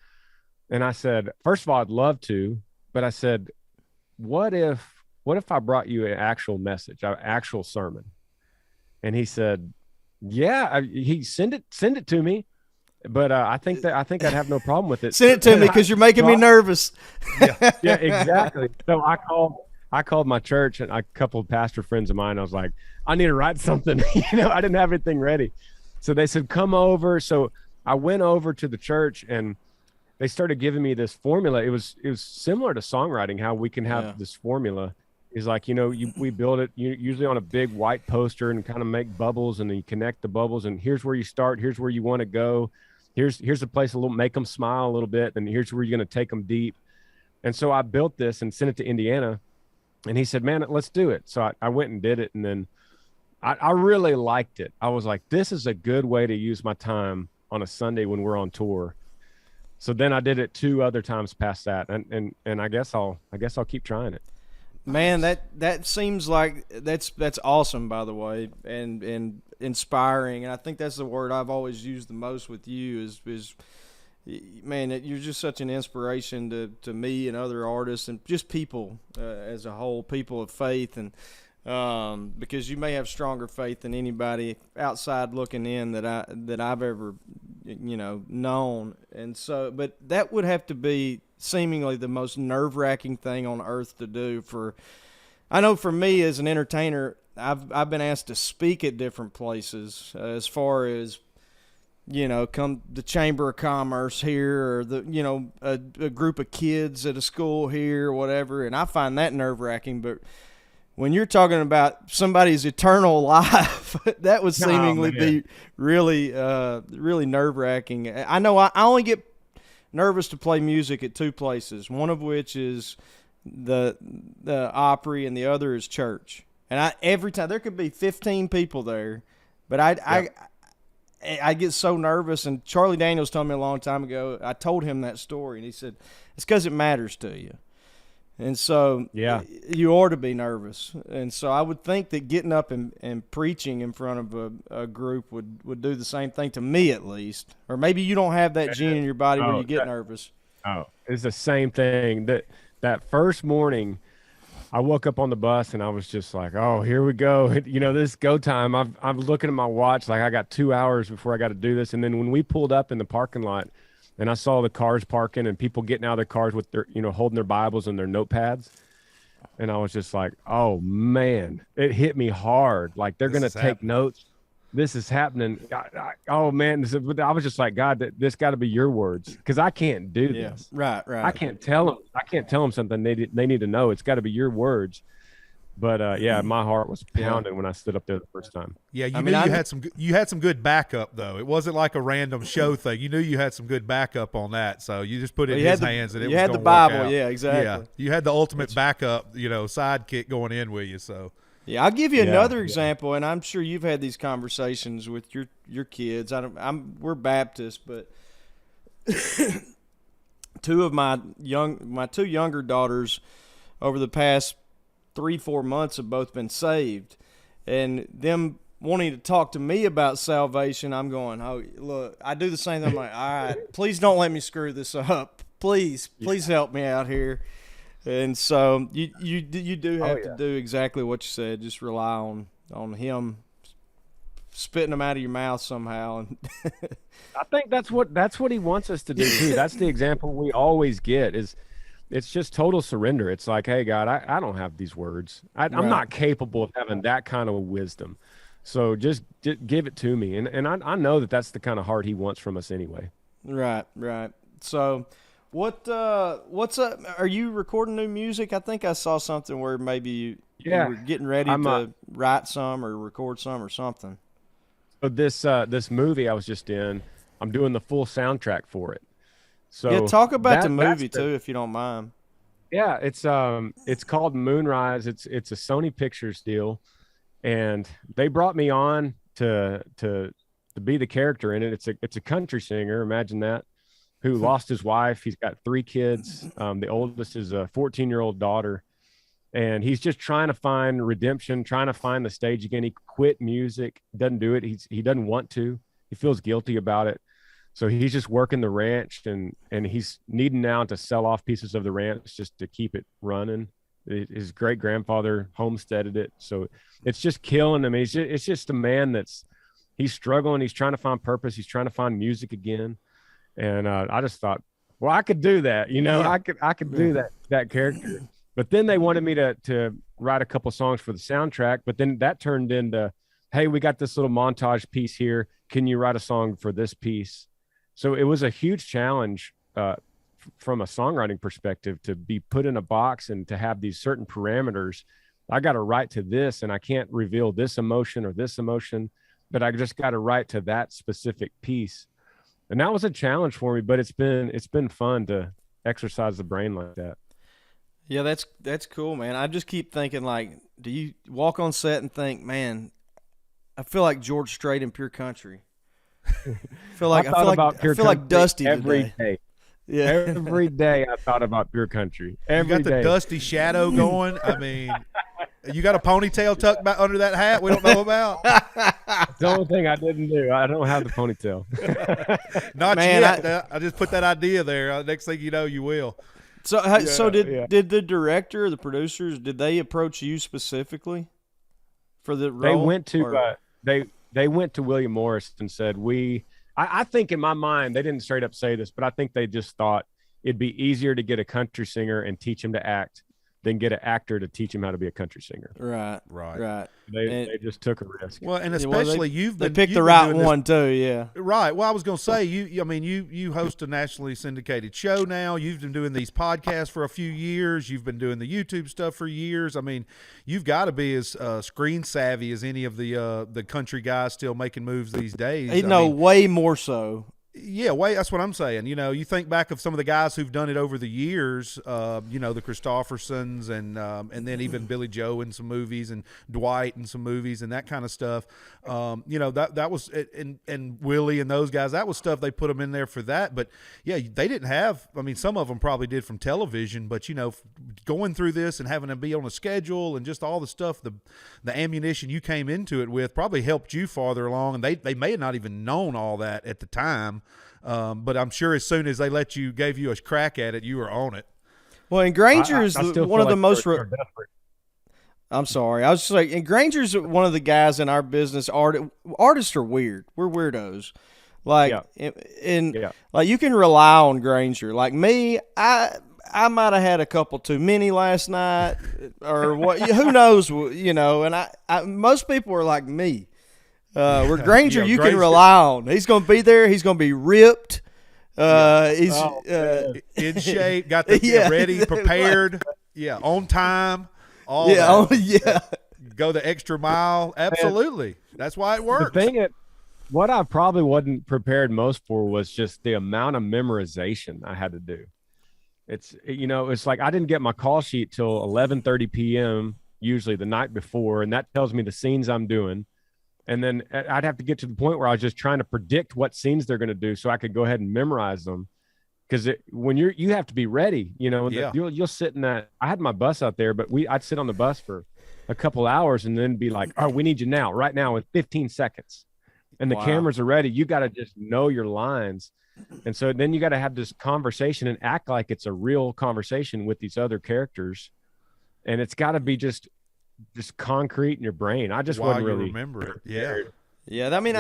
And I said, first of all, I'd love to, but I said, what if I brought you an actual message, an actual sermon? And he said, yeah, he send it to me. But I think I'd have no problem with it. Send it to me because you're making me nervous. Yeah, exactly. So I called my church and a couple of pastor friends of mine. I was like, I need to write something. I didn't have anything ready. So they said, come over. So I went over to the church and they started giving me this formula. It was similar to songwriting, how we can have this formula. Is like, we build it usually on a big white poster and kind of make bubbles, and then you connect the bubbles, and here's where you start. Here's where you want to go. Here's a place make them smile a little bit. And here's where you're going to take them deep. And so I built this and sent it to Indiana, and he said, man, let's do it. So I went and did it. And then I really liked it. I was like, this is a good way to use my time on a Sunday when we're on tour. So then I did it 2 other times past that. And I guess I'll keep trying it. Man, that seems like that's awesome, by the way, and inspiring. And I think that's the word I've always used the most with you is man, you're just such an inspiration to me and other artists and just people as a whole, people of faith. And because you may have stronger faith than anybody outside looking in that I've ever known. And so, but that would have to be seemingly the most nerve-wracking thing on earth to do. I know for me as an entertainer, I've been asked to speak at different places as far as come the Chamber of Commerce here, or a group of kids at a school here or whatever, and I find that nerve-wracking. But when you're talking about somebody's eternal life, that would seemingly be really really nerve-wracking. I know I only get nervous to play music at 2 places, one of which is the Opry and the other is church. And every time there could be 15 people there, but I get so nervous. And Charlie Daniels told me a long time ago, I told him that story, and he said, it's because it matters to you. And so you ought to be nervous. And so I would think that getting up and preaching in front of a group would do the same thing to me, at least. Or maybe you don't have that gene in your body where you get nervous. Oh, it's the same thing. That first morning, I woke up on the bus and I was just like, oh, here we go. This is go time. I'm looking at my watch like I got 2 hours before I got to do this. And then when we pulled up in the parking lot, and I saw the cars parking and people getting out of their cars with their, holding their Bibles and their notepads. And I was just like, oh, man, it hit me hard. Like, they're going to take notes. This is happening. Oh, man. I was just like, God, this got to be your words, because I can't do this. Right. I can't tell them something they need to know. It's got to be your words. But my heart was pounding when I stood up there the first time. Yeah, you had some good backup though. It wasn't like a random show thing. You knew you had some good backup on that, so you just put it in his hands and it was going to work out. You had the Bible, yeah, exactly. Yeah, you had the ultimate backup, sidekick going in with you. So yeah, I'll give you another example, and I'm sure you've had these conversations with your kids. We're Baptist, but 2 of my 2 younger daughters over the past 3-4 months have both been saved, and them wanting to talk to me about salvation, I'm going, oh, look, I do the same thing. I'm like, all right, please don't let me screw this up. Please help me out here. And so you do have to do exactly what you said. Just rely on him spitting them out of your mouth somehow. I think that's what he wants us to do too. That's the example we always get is, it's just total surrender. It's like, hey, God, I don't have these words. I'm not capable of having that kind of wisdom. So just give it to me. And I know that's the kind of heart he wants from us anyway. Right. So what's up? Are you recording new music? I think I saw something where maybe you were getting ready to write some or record some or something. So this movie I was just in, I'm doing the full soundtrack for it. So talk about the movie too, if you don't mind. Yeah, it's called Moonrise. It's a Sony Pictures deal, and they brought me on to to be the character in it. It's a country singer. Imagine that, who lost his wife. He's got 3 kids. The oldest is a 14-year-old daughter. And he's just trying to find redemption, trying to find the stage again. He quit music, doesn't do it. He doesn't want to. He feels guilty about it. So he's just working the ranch, and he's needing now to sell off pieces of the ranch just to keep it running. His great grandfather homesteaded it. So it's just killing him. It's just a man he's struggling. He's trying to find purpose. He's trying to find music again. And I just thought, well, I could do that. I could do that character. But then they wanted me to write a couple songs for the soundtrack. But then that turned into, hey, we got this little montage piece here. Can you write a song for this piece? So it was a huge challenge from a songwriting perspective to be put in a box and to have these certain parameters. I got to write to this, and I can't reveal this emotion or this emotion, but I just got to write to that specific piece. And that was a challenge for me, but it's been fun to exercise the brain like that. Yeah, that's cool, man. I just keep thinking, like, do you walk on set and think, man, I feel like George Strait in Pure Country. I feel like Dusty every today. day. Yeah, every day I thought about Pure Country. You got the Dusty shadow going. I mean, you got a ponytail tucked back under that hat we don't know about. It's the only thing I didn't do. I don't have the ponytail. Not man, yet. I just put that idea there. Next thing you know, you will. So did the director or the producers, did they approach you specifically for the role? They went to William Morris and said, I think in my mind, they didn't straight up say this, but I think they just thought it'd be easier to get a country singer and teach him to act than get an actor to teach him how to be a country singer. Right. They just took a risk. Well, and especially they picked the right one too. Yeah. Right. Well, I was going to say you host a nationally syndicated show now. You've been doing these podcasts for a few years. You've been doing the YouTube stuff for years. I mean, you've got to be as screen savvy as any of the country guys still making moves these days. Way more so. Yeah, that's what I'm saying. You think back of some of the guys who've done it over the years. The Christoffersons and then even Billy Joe in some movies and Dwight in some movies and that kind of stuff. That was and Willie and those guys. That was stuff they put them in there for that. But yeah, they didn't have. I mean, some of them probably did from television. But going through this and having to be on a schedule and just all the stuff, the ammunition you came into it with probably helped you farther along. And they may have not even known all that at the time. But I'm sure as soon as they gave you a crack at it, you were on it. Well, and Granger is one of the most. I'm sorry, I was just like, and Granger's one of the guys in our business. Artists are weird. We're weirdos. Like, like you can rely on Granger. Like me, I might have had a couple too many last night, or what? Who knows? And I most people are like me. Where Granger, you can rely on. He's going to be there. He's going to be ripped. He's in shape, got the ready, prepared. Yeah, on time. All go the extra mile. Absolutely, that's why it works. What I probably wasn't prepared most for was just the amount of memorization I had to do. It's like I didn't get my call sheet till 11:30 p.m. usually the night before, and that tells me the scenes I'm doing. And then I'd have to get to the point where I was just trying to predict what scenes they're going to do so I could go ahead and memorize them. Because when you have to be ready, you'll sit in that. I had my bus out there, but I'd sit on the bus for a couple hours and then be like, "Oh, we need you now, right now, in 15 seconds." And the cameras are ready. You got to just know your lines. And so then you got to have this conversation and act like it's a real conversation with these other characters. And it's got to be just concrete in your brain. I just wasn't really remember it. Yeah. Yeah, I mean,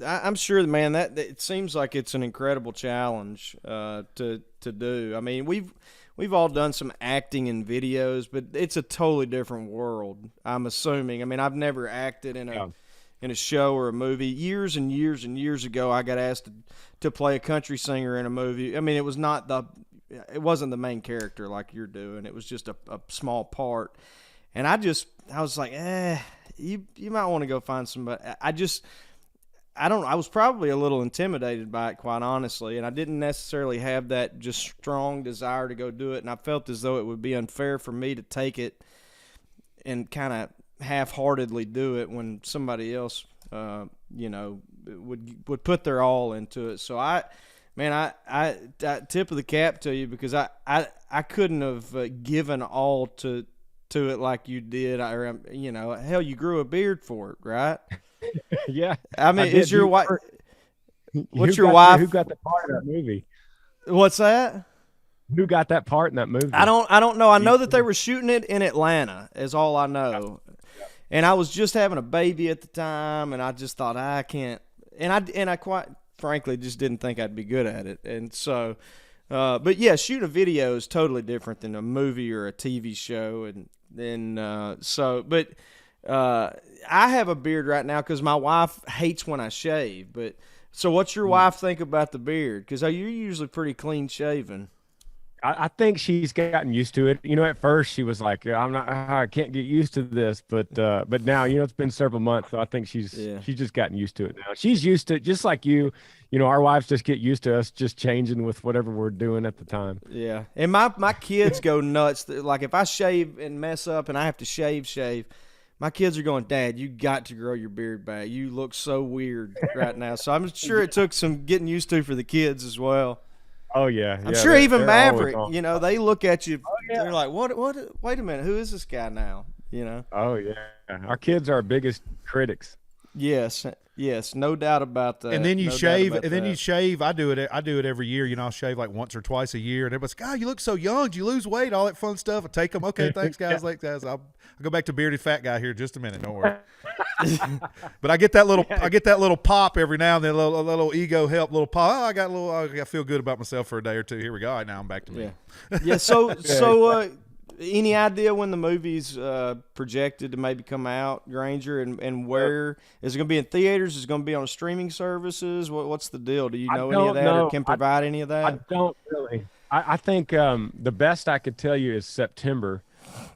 I'm sure, man, that it seems like it's an incredible challenge to do. I mean, we've all done some acting in videos, but it's a totally different world, I'm assuming. I mean, I've never acted in a show or a movie. Years and years and years ago, I got asked to play a country singer in a movie. I mean, it wasn't the main character like you're doing. It was just a small part. And I was like, you might want to go find somebody. I was probably a little intimidated by it, quite honestly, and I didn't necessarily have that just strong desire to go do it, and I felt as though it would be unfair for me to take it and kind of half-heartedly do it when somebody else, would put their all into it. So I tip of the cap to you, because I couldn't have given all to it like you did. Hell, you grew a beard for it, right? Yeah. I mean, is your wife? What's Who your wife? Who got the part in that movie? What's that? Who got that part in that movie? I don't know. I know that they were shooting it in Atlanta, is all I know. And I was just having a baby at the time, and I just thought I can't. And I quite frankly just didn't think I'd be good at it. And so, but yeah, shooting a video is totally different than a movie or a TV show. But I have a beard right now because my wife hates when I shave. But so, what's your wife think about the beard? Because you're usually pretty clean shaven. I think she's gotten used to it. At first she was like, I can't get used to this, but now, it's been several months, so I think she's just gotten used to it now. She's used to it, just like you. Our wives just get used to us just changing with whatever we're doing at the time. Yeah, and my kids go nuts. Like if I shave and mess up and I have to shave, my kids are going, Dad, you got to grow your beard back. You look so weird right now. So I'm sure it took some getting used to for the kids as well. Oh yeah, I'm sure even Maverick, on. They look at you, they're like, what, wait a minute, who is this guy now? Oh yeah, our kids are our biggest critics. Yes, no doubt about that. And then you shave, I do it every year. I'll shave like once or twice a year, and everybody's like, God, you look so young. Do you lose weight? All that fun stuff. I take them. Okay, thanks, guys. Thanks, guys. I'll go back to bearded fat guy here in just a minute. Don't worry. But I get that little pop every now and then, a little ego help, little pop. Oh, I feel good about myself for a day or two. Here we go. All right, now I'm back to me. Yeah. So any idea when the movie's projected to maybe come out, Granger, and where? Is it going to be in theaters? Is it going to be on streaming services? What's the deal? Do you know any of that or can provide any of that? I don't really. I think the best I could tell you is September.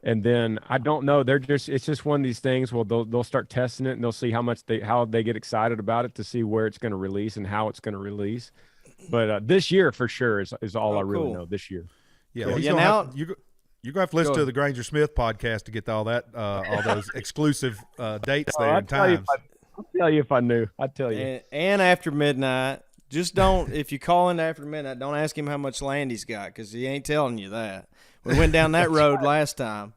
And then I don't know. It's just one of these things. Well, they'll start testing it and they'll see how they get excited about it to see where it's going to release and how it's going to release. But this year for sure is all I really know this year. Yeah. Cool. You're going to have to listen to the Granger Smith podcast to get all those exclusive dates there and times. I'll tell you if I knew. I'd tell you. And after midnight, just don't, if you call in after midnight, don't ask him how much land he's got, because he ain't telling you that. We went down that road last time.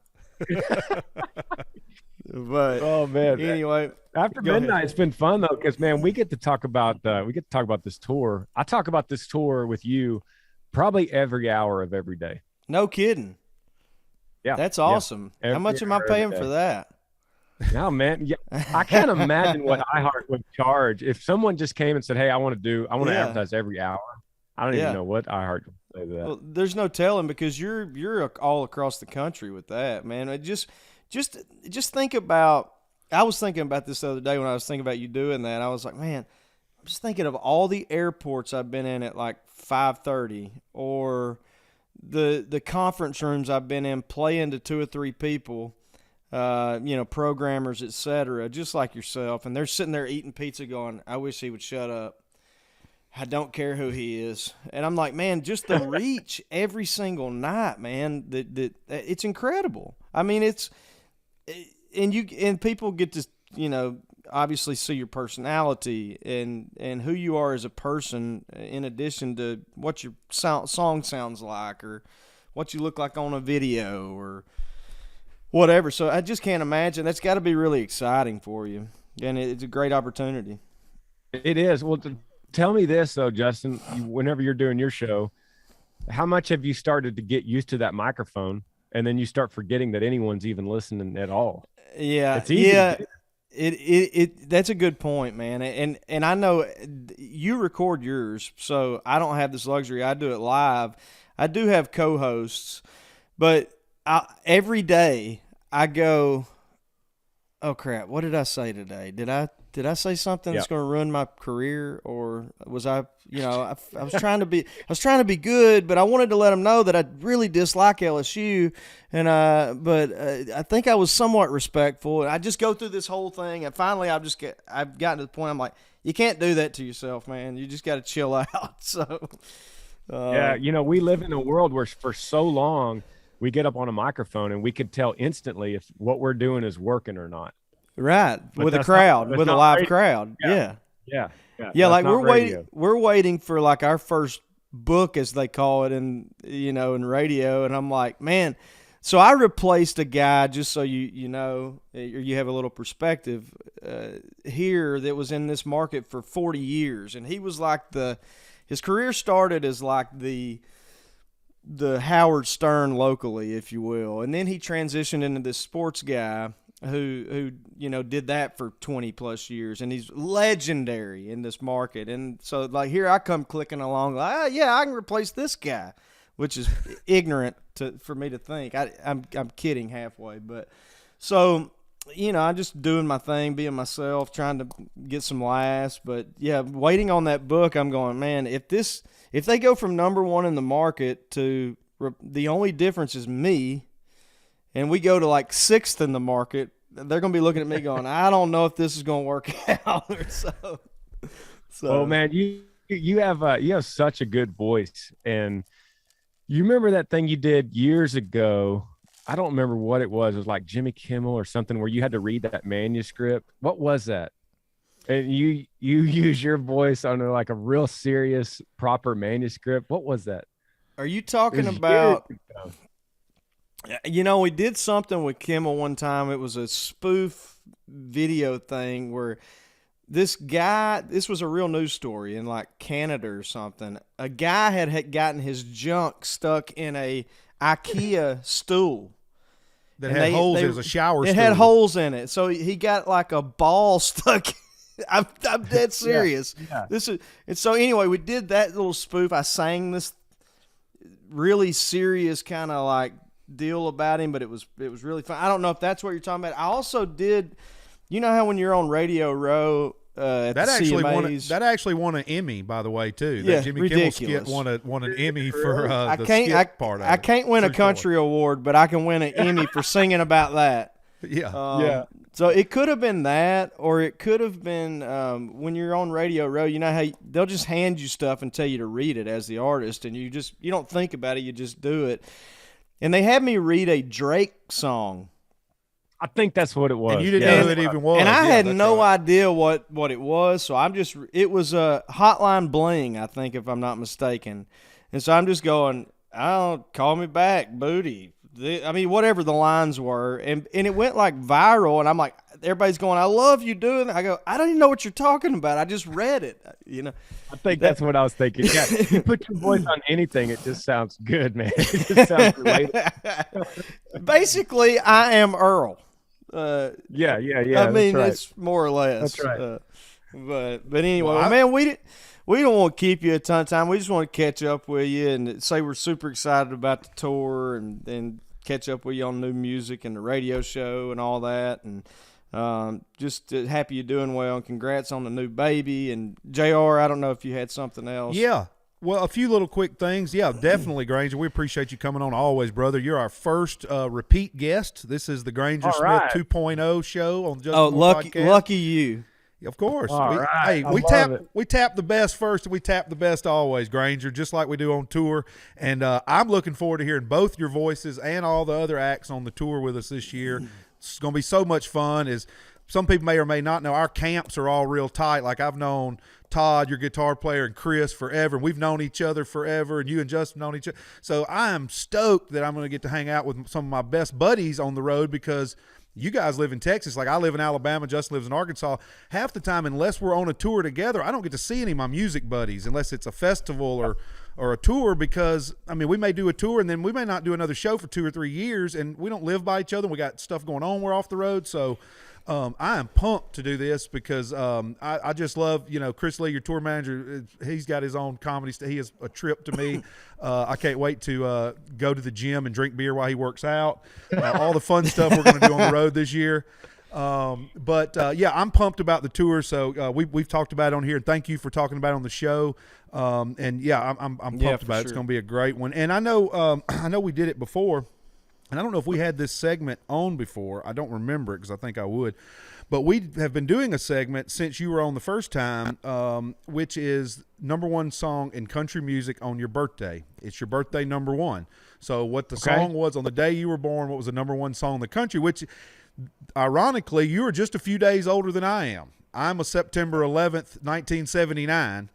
But oh man, anyway, after midnight, it's been fun though, because man, we get to talk about this tour. I talk about this tour with you probably every hour of every day. No kidding. Yeah, that's awesome. How much am I paying for that? No, man. Yeah, I can't imagine what iHeart would charge if someone just came and said, "Hey, I want to advertise every hour." I don't even know what iHeart would say to that. Well, there's no telling, because you're all across the country with that, man. Just think about. I was thinking about this the other day when I was thinking about you doing that. I was like, man, I'm just thinking of all the airports I've been in at like 5:30, or the conference rooms I've been in playing to 2 or 3 people. Programmers, etc., just like yourself, and they're sitting there eating pizza going, I wish he would shut up. I don't care who he is. And I'm like, man, just the reach every single night, man, that it's incredible. I mean, and people get to, obviously see your personality and who you are as a person, in addition to what your song sounds like or what you look like on a video or whatever. So I just can't imagine. That's got to be really exciting for you, and it's a great opportunity. It is. Well, tell me this though, Justin. Whenever you're doing your show, how much have you started to get used to that microphone, and then you start forgetting that anyone's even listening at all? Yeah, it's easy. Yeah. That's a good point, man. And I know you record yours, so I don't have this luxury. I do it live. I do have co-hosts, but every day I go, oh crap, what did I say today? Did I say something that's going to ruin my career, or was I was trying to be good, but I wanted to let them know that I really dislike LSU, and but I think I was somewhat respectful. And I just go through this whole thing, and finally I've gotten to the point I'm like, you can't do that to yourself, man. You just got to chill out. So we live in a world where for so long we get up on a microphone and we could tell instantly if what we're doing is working or not. Right. But with a crowd, with a live crowd. Yeah. Yeah. Yeah, That's like not radio. we're waiting for like our first book, as they call it in radio, and I'm like, man. So I replaced a guy, just so you know, or you have a little perspective here, that was in this market for 40 years, and he was like his career started as like the Howard Stern locally, if you will, and then he transitioned into this sports guy who did that for 20 plus years, and he's legendary in this market. And so like here I come clicking along, like, yeah, I can replace this guy, which is ignorant for me to think. I'm kidding halfway, but so I'm just doing my thing, being myself, trying to get some laughs. But yeah, waiting on that book, I'm going, man, if they go from number one in the market to the only difference is me, and we go to like sixth in the market, they're going to be looking at me going, I don't know if this is going to work out. so Well, man, you have such a good voice, and you remember that thing you did years ago? I don't remember what it was. It was like Jimmy Kimmel or something, where you had to read that manuscript. What was that? And you use your voice on like a real serious, proper manuscript. What was that? Are you talking about? We did something with Kimmel one time. It was a spoof video thing where this was a real news story in like Canada or something. A guy had gotten his junk stuck in a IKEA stool. That had holes. It was a shower stool. It had holes in it. So he got like a ball stuck. I'm dead serious. Yeah. And so anyway, we did that little spoof. I sang this really serious kind of like deal about him, but it was really fun. I don't know if that's what you're talking about. I also did, how when you're on Radio Row at the CMAs, that actually won an Emmy, by the way, too. Yeah, that Jimmy ridiculous. Kimmel skit won an Emmy for the skit part of it. I can't win a country award, but I can win an Emmy for singing about that. Yeah. So it could have been that, or it could have been when you're on Radio Row, you know how they'll just hand you stuff and tell you to read it as the artist, and you don't think about it, you just do it. And they had me read a Drake song. I think that's what it was. And you didn't know it even was. And I had no idea what it was, so it was a Hotline Bling, I think, if I'm not mistaken. And so I'm just going, call me back, booty. Whatever the lines were. And it went like viral, and I'm like, everybody's going, I love you doing that. I go, I don't even know what you're talking about. I just read it, I think that's what I was thinking. Yeah, you put your voice on anything, it just sounds good, man. It just sounds related. Basically, I am Earl. Yeah. It's more or less. That's right. But anyway, man, we don't want to keep you a ton of time. We just want to catch up with you and say we're super excited about the tour and catch up with you on new music and the radio show and all that. And just happy you're doing well, and congrats on the new baby. And JR, I don't know if you had something else. Yeah. Well, a few little quick things. Yeah, definitely, Granger. We appreciate you coming on always, brother. You're our first repeat guest. This is the Granger Smith 2.0 show on the Justin Moore podcast. Lucky you. Of course. Right. We tap the best first, and we tap the best always, Granger, just like we do on tour. And I'm looking forward to hearing both your voices and all the other acts on the tour with us this year. It's going to be so much fun. As some people may or may not know, our camps are all real tight. Like I've known Todd, your guitar player, and Chris forever. And we've known each other forever, and you and Justin known each other. So I am stoked that I'm going to get to hang out with some of my best buddies on the road, because you guys live in Texas. Like I live in Alabama, Justin lives in Arkansas. Half the time, unless we're on a tour together, I don't get to see any of my music buddies unless it's a festival or a tour, because, we may do a tour and then we may not do another show for 2 or 3 years, and we don't live by each other. We got stuff going on. We're off the road. So I am pumped to do this, because I just love, Chris Lee, your tour manager. He's got his own comedy. He is a trip to me. I can't wait to go to the gym and drink beer while he works out. All the fun stuff we're going to do on the road this year. Yeah, I'm pumped about the tour. So we've talked about it on here. Thank you for talking about it on the show. And yeah, I'm pumped about it. It's going to be a great one. And I know we did it before. And I don't know if we had this segment on before. I don't remember it, because I think I would. But we have been doing a segment since you were on the first time, which is number one song in country music on your birthday. It's your birthday number one. So what the song was on the day you were born, what was the number one song in the country, which ironically, you were just a few days older than I am. I'm a September 11th, 1979.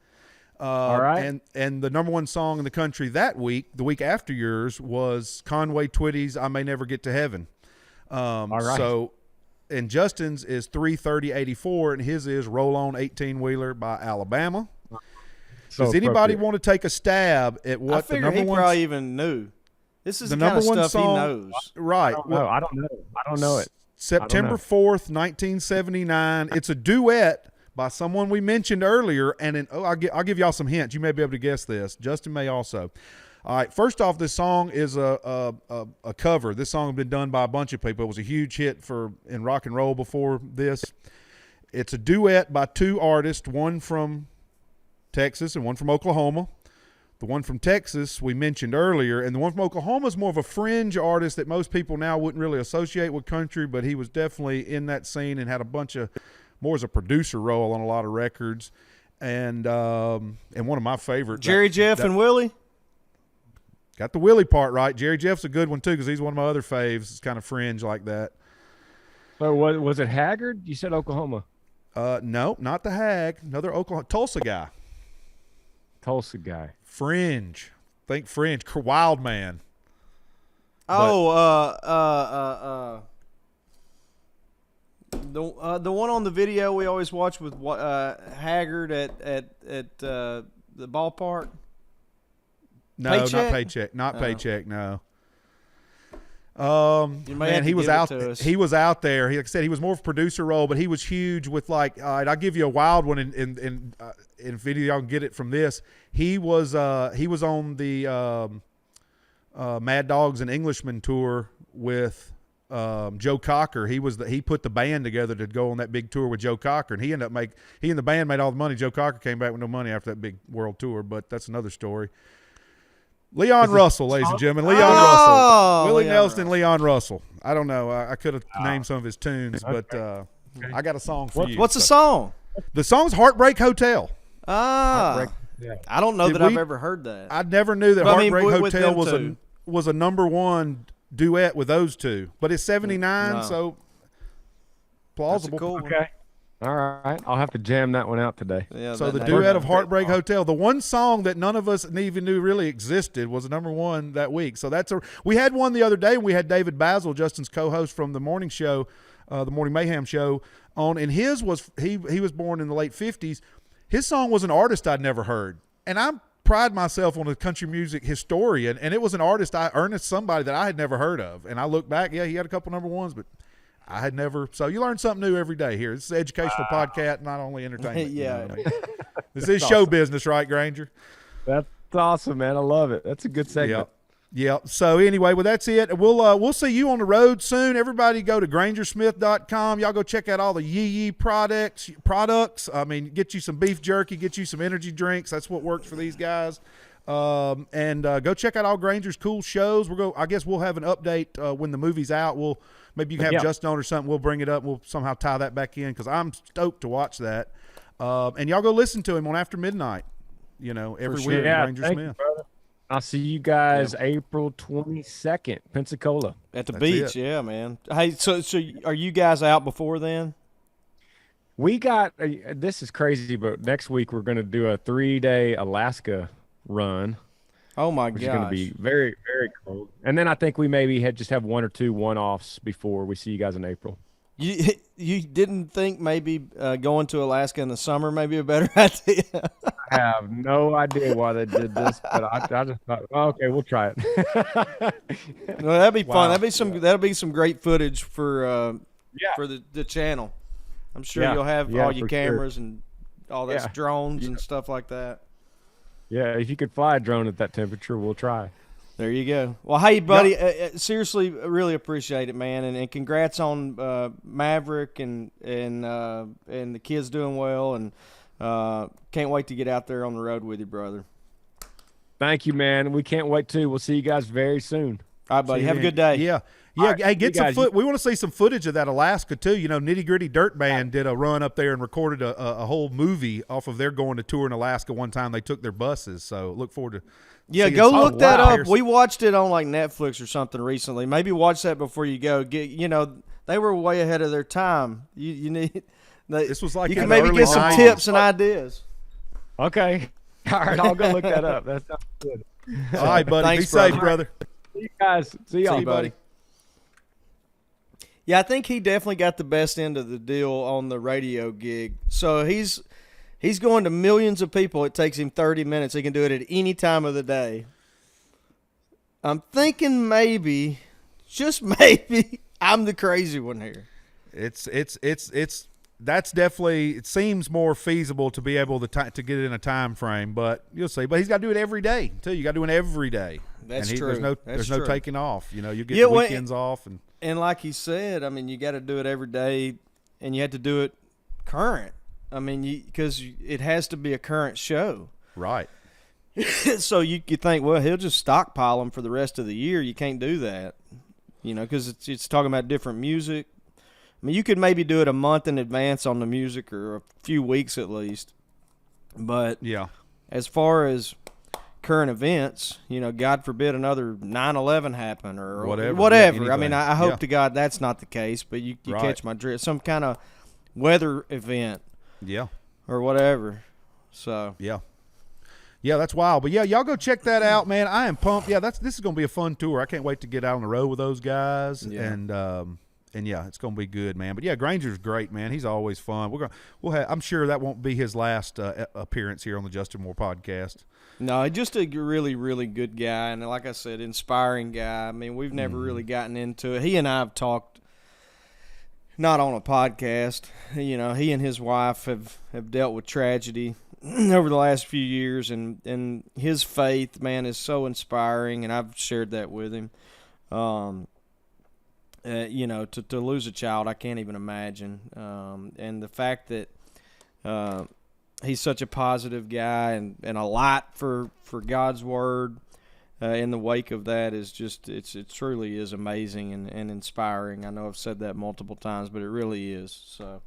All right. And the number one song in the country that week, the week after yours, was Conway Twitty's "I May Never Get to Heaven." All right. So, and Justin's is 3:30:84, and his is "Roll On 18-Wheeler" by Alabama. So Does anybody appropriate. want to take a stab at I what the figure number he one? probably even knew. This is the the kind number of one stuff he song, knows. right? No, I don't know. I don't know it. September 4th, 1979. It's a duet by someone we mentioned earlier, and I'll give y'all some hints. You may be able to guess this. Justin may also. All right. First off, this song is a cover. This song has been done by a bunch of people. It was a huge hit in rock and roll before this. It's a duet by two artists, one from Texas and one from Oklahoma. The one from Texas we mentioned earlier, and the one from Oklahoma is more of a fringe artist that most people now wouldn't really associate with country, but he was definitely in that scene and had a bunch of more as a producer role on a lot of records. And one of my favorites. Jerry Jeff and Willie? Got the Willie part right. Jerry Jeff's a good one too because he's one of my other faves. It's kind of fringe like that. So was it Haggard? You said Oklahoma. No, not the Hag. Another Oklahoma Tulsa guy. Tulsa guy. Fringe. Think fringe. Wild Man. Oh, the one on the video we always watch with Haggard at the ballpark. No, Paycheck? not Paycheck. Not Paycheck. No. You may have Man, to he was give it out. to us. He was out there. Like I said, he was more of a producer role, but he was huge with like. All right, I'll give you a wild one, and if any of y'all can get it from this, he was on the Mad Dogs and Englishmen tour with Joe Cocker. He put the band together to go on that big tour with Joe Cocker, and he and the band made all the money. Joe Cocker came back with no money after that big world tour, but that's another story. Leon Russell, ladies and gentlemen. Leon Russell. Willie Nelson and Leon Russell. I don't know. I could have named some of his tunes, but I got a song for you. What's the song? The song's Heartbreak Hotel. I don't know Did that I've we- ever heard that. I never knew that But I mean, Heartbreak with Hotel them two. was a number one duet with those two. But it's 79, No. so plausible. That's a cool one. Okay. All right. I'll have to jam that one out today. Yeah, So the that- duet of Heartbreak Hotel, the one song that none of us even knew really existed, was number one that week. So we had one the other day. We had David Basil, Justin's co-host from the morning show, the Morning Mayhem show, on, and his was he was born in the late 50s. His song was an artist I'd never heard, and I pride myself on a country music historian, and it was an artist somebody that I had never heard of. And I look back, yeah, he had a couple number ones, but I had never. So you learn something new every day here. It's an educational podcast, not only entertainment. Yeah. You know what I mean? This is show business, right, Granger? That's awesome, man. I love it. That's a good segment. Yep. So anyway, well, that's it. We'll see you on the road soon. Everybody go to grangersmith.com. Y'all go check out all the Yee products. I mean, get you some beef jerky, get you some energy drinks. That's what works for these guys. And go check out all Granger's cool shows. I guess we'll have an update when the movie's out. Maybe you can have Justin on or something. We'll bring it up. We'll somehow tie that back in because I'm stoked to watch that. And y'all go listen to him on After Midnight. Every week. Yeah, Granger thank Smith. you, brother. I'll see you guys April 22nd, Pensacola. At the That's beach, it. yeah, man. Hey, so are you guys out before then? We got this is crazy, but next week we're going to do a 3-day Alaska run, Oh my which gosh. is going to be very, very cold. And then I think we maybe just have one or two one-offs before we see you guys in April. You didn't think maybe going to Alaska in the summer may be a better idea? I have no idea why they did this, but I just thought, okay, we'll try it. Well, that'd be fun. Wow. That'll be some great footage for Yeah. the channel. I'm sure Yeah. you'll have Yeah, all your for sure. cameras and all that Yeah. drones and stuff like that. Yeah, if you could fly a drone at that temperature, we'll try. There you go. Well, hey, buddy, seriously, really appreciate it, man, and congrats on Maverick and the kids doing well, and can't wait to get out there on the road with you, brother. Thank you, man. We can't wait to. We'll see you guys very soon. All right, buddy. See Have you a good then. day. Yeah. right, Hey, get you some guys- We want to see some footage of that Alaska too. Nitty Gritty Dirt Band did a run up there and recorded a whole movie off of their going to tour in Alaska one time. They took their buses, so look forward to. Yeah, seeing go some- look that wow. up. We watched it on like Netflix or something recently. Maybe watch that before you go. They were way ahead of their time. You need This was like you in can the maybe early get some 90s. tips and ideas. Okay. All right, I'll go look that up. That sounds good. All right, buddy. Thanks, Be safe, brother. brother. See you guys. See y'all. See you, buddy. Yeah, I think he definitely got the best end of the deal on the radio gig. So he's going to millions of people. It takes him 30 minutes. He can do it at any time of the day. I'm thinking maybe, just maybe, I'm the crazy one here. It's that's definitely, it seems more feasible to be able to get it in a time frame, but you'll see. But he's got to do it every day too. You got to do it every day. That's and true. There's That's no true. taking off. You know, you get Yeah, the well, weekends off, And like he said, I mean, you got to do it every day, and you have to do it current. I mean, because it has to be a current show. right. So you think, well, he'll just stockpile them for the rest of the year. You can't do that, because it's talking about different music. I mean, you could maybe do it a month in advance on the music, or a few weeks at least. But Yeah. as far as current events, God forbid another 9/11 happen or Whatever. Yeah, I mean, anything. I hope Yeah. to God that's not the case, but you Right. catch my drift. Some kind of weather event Yeah. or whatever. So Yeah. Yeah, that's wild. But yeah, y'all go check that out, man. I am pumped. Yeah, this is gonna be a fun tour. I can't wait to get out on the road with those guys. Yeah. And yeah, it's gonna be good, man. But yeah, Granger's great, man. He's always fun. I'm sure that won't be his last appearance here on the Justin Moore podcast. no, just a really, really good guy, and like I said, inspiring guy. I mean, we've never really gotten into it. He and I have talked, not on a podcast. He and his wife have dealt with tragedy over the last few years, and his faith, man, is so inspiring, and I've shared that with him. To lose a child, I can't even imagine. And the fact that he's such a positive guy and a light for God's word in the wake of that is just it truly is amazing and inspiring. I know I've said that multiple times, but it really is. So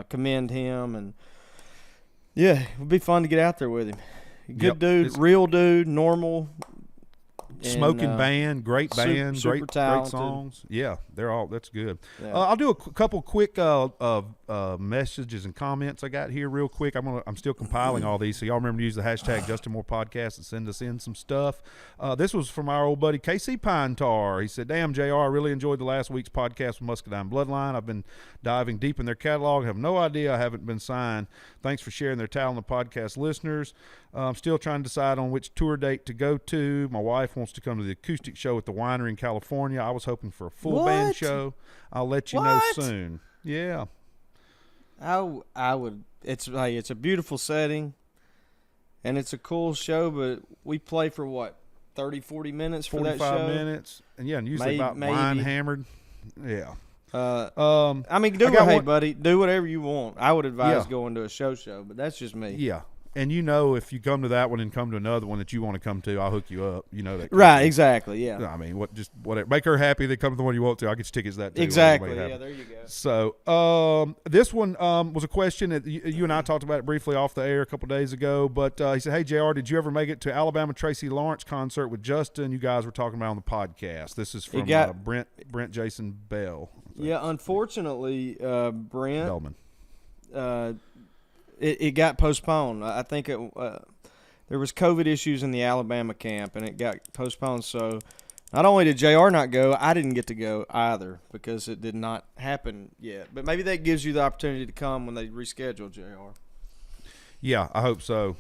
commend him, and yeah, it would be fun to get out there with him. Good dude, real dude, normal. Smoking And, band, great band, super great talented. songs. Yeah, that's good. Yeah. I'll do a couple quick messages and comments I got here real quick. I'm still compiling all these, so y'all remember to use the hashtag Justin Moore Podcast and send us in some stuff. This was from our old buddy KC Pine Tar. He said, "Damn, JR, I really enjoyed the last week's podcast with Muscadine Bloodline. I've been diving deep in their catalog. I have no idea I haven't been signed. Thanks for sharing their talent to podcast listeners. I'm still trying to decide on which tour date to go to. My wife wants to come to the acoustic show at the winery in California. I was hoping for a full band What? show. I'll let you know What? soon." Yeah. I would. It's a beautiful setting, and it's a cool show. But we play for what, 30, 40 minutes for that 45 show. minutes. And yeah, and usually about Maybe. wine hammered. Yeah. I mean, I got hey, one- buddy, do whatever you want. I would advise Yeah. going to a show, but that's just me. Yeah. And if you come to that one and come to another one that you want to come to, I'll hook you up. You know that. Right. Exactly. Yeah. I mean, whatever. Make her happy. They come to the one you want to. I'll get you tickets that too. Exactly. Make it happen. Yeah. There you go. So this one was a question that you and I talked about it briefly off the air a couple days ago. But he said, "Hey JR, did you ever make it to Alabama Tracy Lawrence concert with Justin? You guys were talking about on the podcast." This is from Brent Jason Bell. Yeah. Unfortunately, Brent, Bellman. it got postponed. I think there was COVID issues in the Alabama camp, and it got postponed. So not only did JR not go, I didn't get to go either because it did not happen yet. But maybe that gives you the opportunity to come when they reschedule, JR. Yeah, I hope so.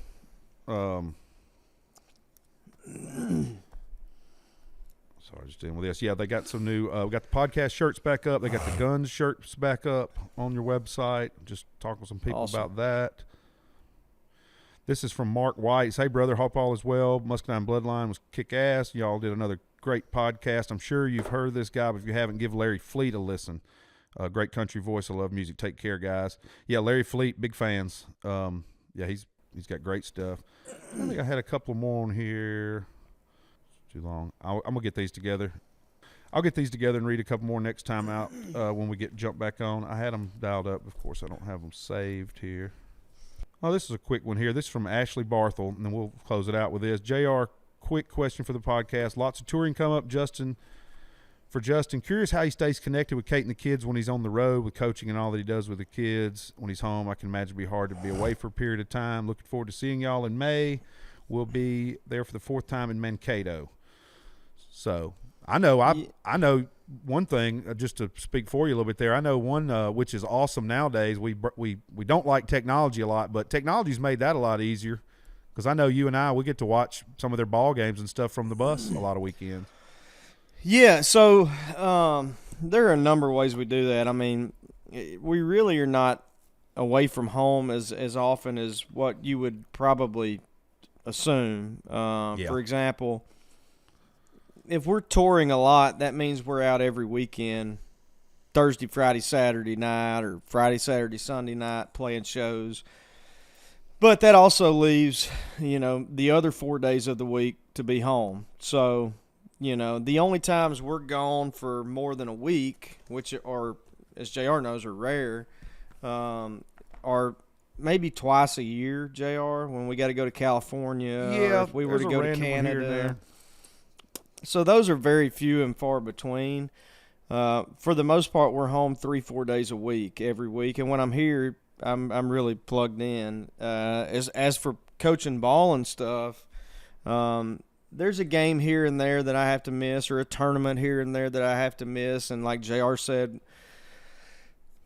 Sorry, just dealing with this. Yeah, they got some new. We got the podcast shirts back up. They got the guns shirts back up on your website. Just talking with some people Awesome. about that. This is from Mark White. He says, "Hey, brother, hope all is well. Muscadine Bloodline was kick ass. Y'all did another great podcast. I'm sure you've heard of this guy, but if you haven't, give Larry Fleet a listen. Great country voice. I love music. Take care, guys." Yeah, Larry Fleet, big fans. Yeah, he's got great stuff. I think I had a couple more on here. Too long. I'm gonna get these together. I'll get these together and read a couple more next time out when we jump back on. I had them dialed up. Of course, I don't have them saved here. Oh, this is a quick one here. This is from Ashley Barthel, and then we'll close it out with this. JR, quick question for the podcast. Lots of touring come up, Justin. For Justin, curious how he stays connected with Kate and the kids when he's on the road with coaching and all that he does with the kids. When he's home, I can imagine it'd be hard to be away for a period of time. Looking forward to seeing y'all in May. We'll be there for the 4th time in Mankato. So I know one thing, just to speak for you a little bit there. I know one which is awesome nowadays. We don't like technology a lot, but technology's made that a lot easier. Because I know you and I, we get to watch some of their ball games and stuff from the bus a lot of weekends. Yeah, so there are a number of ways we do that. I mean, we really are not away from home as often as what you would probably assume. For example, if we're touring a lot, that means we're out every weekend, Thursday, Friday, Saturday night, or Friday, Saturday, Sunday night, playing shows. But that also leaves, the other 4 days of the week to be home. So, the only times we're gone for more than a week, which are, as JR knows, are rare, are maybe twice a year, JR, when we got to go to California. Yeah, or if we were to go to Canada. So those are very few and far between. For the most part, we're home 3-4 days a week, every week. And when I'm here, I'm really plugged in. As for coaching ball and stuff, there's a game here and there that I have to miss, or a tournament here and there that I have to miss. And like JR said,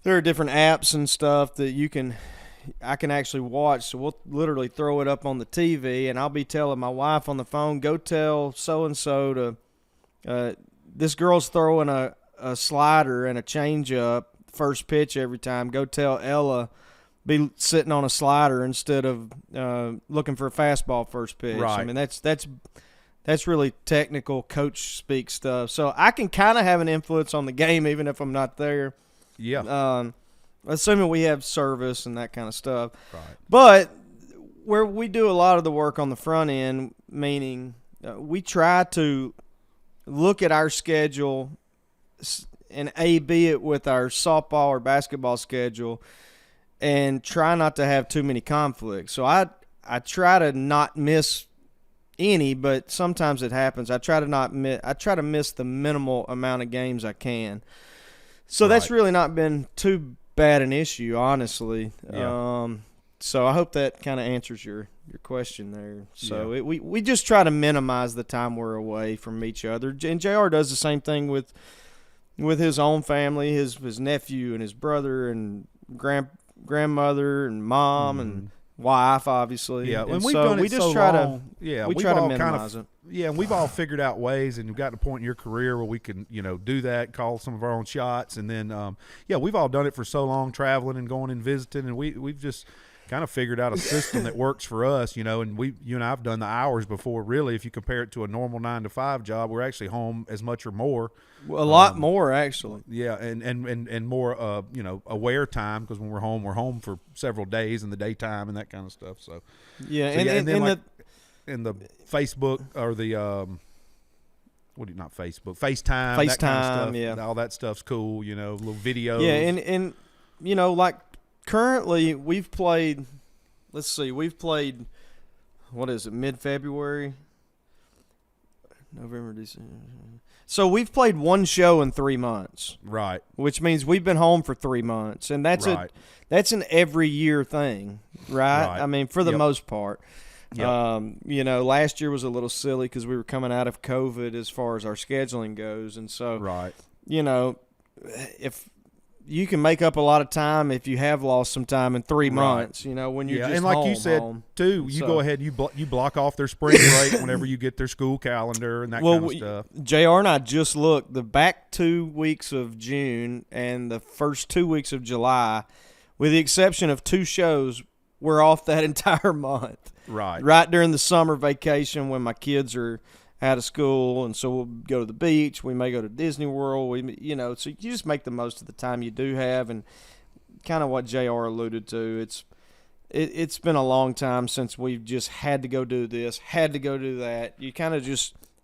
there are different apps and stuff that I can actually watch. So we'll literally throw it up on the TV, and I'll be telling my wife on the phone, go tell so-and-so this girl's throwing a slider and a changeup first pitch every time. Go tell Ella be sitting on a slider instead of looking for a fastball first pitch. Right. I mean, that's really technical coach speak stuff. So I can kind of have an influence on the game even if I'm not there. Yeah. Assuming we have service and that kind of stuff. Right. But where we do a lot of the work on the front end, meaning we try to look at our schedule and A/B it with our softball or basketball schedule and try not to have too many conflicts. So I try to not miss any, but sometimes it happens. I try to miss the minimal amount of games I can. So that's really not been too bad an issue, honestly. Yeah. So I hope that kind of answers your question there. So we just try to minimize the time we're away from each other. And JR does the same thing with his own family, his nephew and his brother and grandmother and mom and wife, obviously. Yeah, and we've so done it we just so try long. we try to minimize it. Yeah, and we've all figured out ways, and you've got to a point in your career where we can, do that, call some of our own shots, and then, we've all done it for so long, traveling and going and visiting, and we've just kind of figured out a system that works for us, and you and I've done the hours before. Really, if you compare it to a normal 9-to-5 job, we're actually home as much or more. Well, a lot more, actually. Yeah, and more, aware time, because when we're home for several days in the daytime and that kind of stuff. So and the Facebook or the FaceTime, that kind of stuff. Yeah, all that stuff's cool. Little videos. Yeah, and like currently we've played. What is it? Mid-February, November, December. So we've played one show in 3 months. Right. Which means we've been home for 3 months, and that's an every year thing, right? I mean, for the most part. Yep. Last year was a little silly because we were coming out of COVID as far as our scheduling goes. And so, if you can make up a lot of time if you have lost some time in 3 months, when you're just and like home, you said, too, you go ahead, you block off their spring break whenever you get their school calendar and that kind of stuff. JR and I just looked, the back 2 weeks of June and the first 2 weeks of July, with the exception of 2 shows, we're off that entire month. Right during the summer vacation when my kids are out of school, and so we'll go to the beach. We may go to Disney World. So you just make the most of the time you do have, and kind of what JR alluded to. It's been a long time since we've just had to go do this, had to go do that. You kind of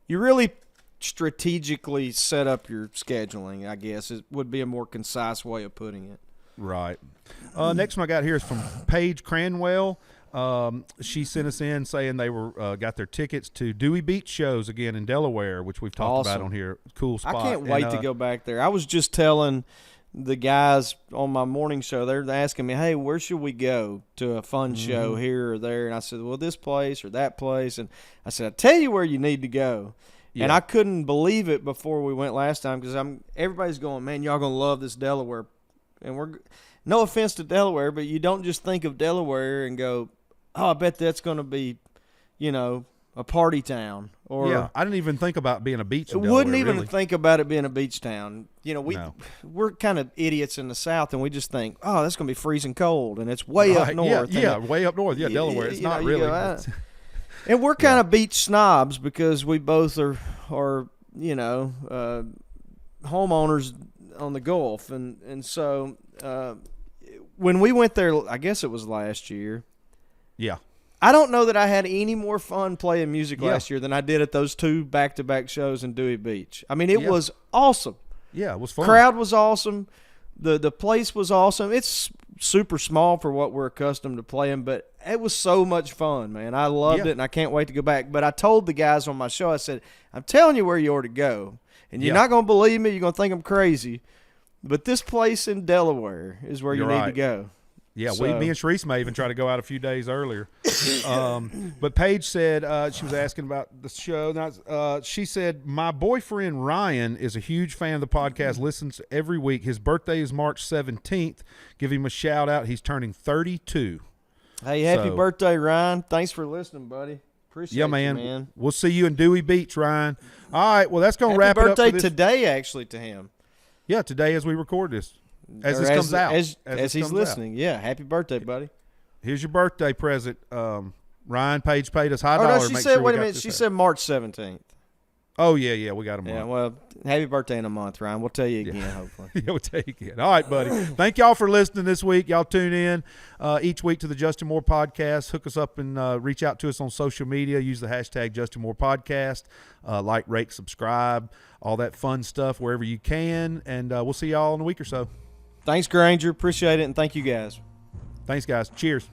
you really strategically set up your scheduling, I guess. It would be a more concise way of putting it. Right. Next one I got here is from Paige Cranwell. She sent us in saying they were got their tickets to Dewey Beach shows again in Delaware, which we've talked about on here. Cool spot. I can't wait to go back there. I was just telling the guys on my morning show, they're asking me, hey, where should we go to a fun show here or there? And I said, well, this place or that place. And I said, I'll tell you where you need to go. Yeah. And I couldn't believe it before we went last time because everybody's going, man, y'all going to love this Delaware. And no offense to Delaware, but you don't just think of Delaware and go, oh, I bet that's going to be, a party town. Or I didn't even think about being a beach in Delaware. Wouldn't even really. think about it being a beach town. We're kind of idiots in the South, and we just think, oh, that's going to be freezing cold, and it's way up north. Yeah, way up north. Yeah, Delaware. It's not really. And we're kind of beach snobs because we both are homeowners on the Gulf, and so when we went there, I guess it was last year. Yeah. I don't know that I had any more fun playing music last year than I did at those 2 back-to-back shows in Dewey Beach. I mean, it was awesome. Yeah, it was fun. Crowd was awesome. The place was awesome. It's super small for what we're accustomed to playing, but it was so much fun, man. I loved it, and I can't wait to go back. But I told the guys on my show, I said, I'm telling you where you ought to go. And you're not going to believe me. You're going to think I'm crazy. But this place in Delaware is where you need to go. Yeah, me and Sharice may even try to go out a few days earlier. But Paige said she was asking about the show. She said, my boyfriend Ryan is a huge fan of the podcast, listens every week. His birthday is March 17th. Give him a shout out. He's turning 32. Hey, happy birthday, Ryan. Thanks for listening, buddy. Appreciate you, man. We'll see you in Dewey Beach, Ryan. All right, well, that's going to wrap it up. Happy birthday today, actually, to him. Yeah, today as we record this. As this comes out. As he's listening. Out. Yeah, happy birthday, buddy. Here's your birthday present. Ryan Paige paid us high dollar. No, she said, wait a minute. She said March 17th. Oh, yeah, we got a month. Yeah, well, happy birthday in a month, Ryan. We'll tell you again, hopefully. Yeah, we'll tell you again. All right, buddy. Thank y'all for listening this week. Y'all tune in each week to the Justin Moore Podcast. Hook us up and reach out to us on social media. Use the hashtag Justin Moore Podcast. Like, rate, subscribe, all that fun stuff wherever you can. And we'll see y'all in a week or so. Thanks, Granger. Appreciate it, and thank you, guys. Thanks, guys. Cheers.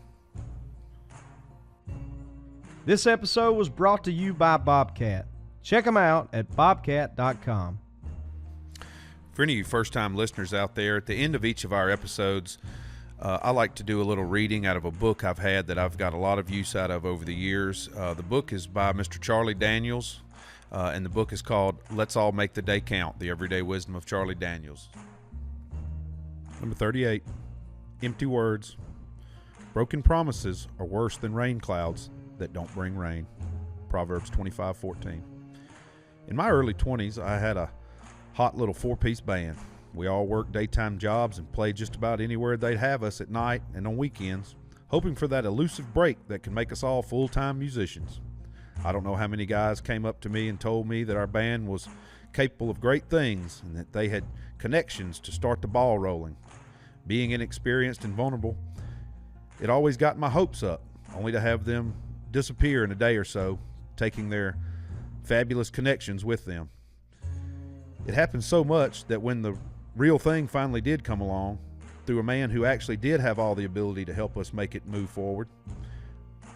This episode was brought to you by Bobcat. Check them out at bobcat.com. For any of you first-time listeners out there, at the end of each of our episodes, I like to do a little reading out of a book I've had that I've got a lot of use out of over the years. The book is by Mr. Charlie Daniels, and the book is called Let's All Make the Day Count, The Everyday Wisdom of Charlie Daniels. Number 38, empty words. Broken promises are worse than rain clouds that don't bring rain. Proverbs 25:14. In my early 20s, I had a hot little 4-piece band. We all worked daytime jobs and played just about anywhere they'd have us at night and on weekends, hoping for that elusive break that can make us all full-time musicians. I don't know how many guys came up to me and told me that our band was capable of great things and that they had connections to start the ball rolling. Being inexperienced and vulnerable, it always got my hopes up, only to have them disappear in a day or so, taking their fabulous connections with them. It happened so much that when the real thing finally did come along, through a man who actually did have all the ability to help us make it move forward,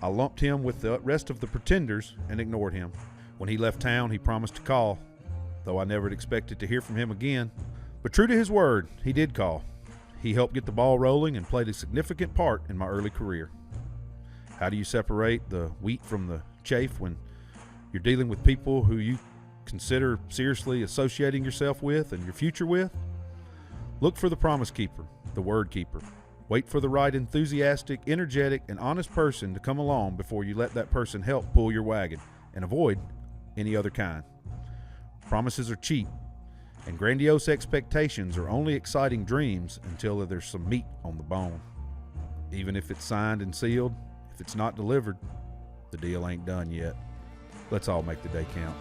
I lumped him with the rest of the pretenders and ignored him. When he left town, he promised to call, though I never expected to hear from him again. But true to his word, he did call. He helped get the ball rolling and played a significant part in my early career. How do you separate the wheat from the chaff when you're dealing with people who you consider seriously associating yourself with and your future with? Look for the promise keeper, the word keeper. Wait for the right enthusiastic, energetic, and honest person to come along before you let that person help pull your wagon, and avoid any other kind. Promises are cheap, and grandiose expectations are only exciting dreams until there's some meat on the bone. Even if it's signed and sealed, if it's not delivered, the deal ain't done yet. Let's all make the day count.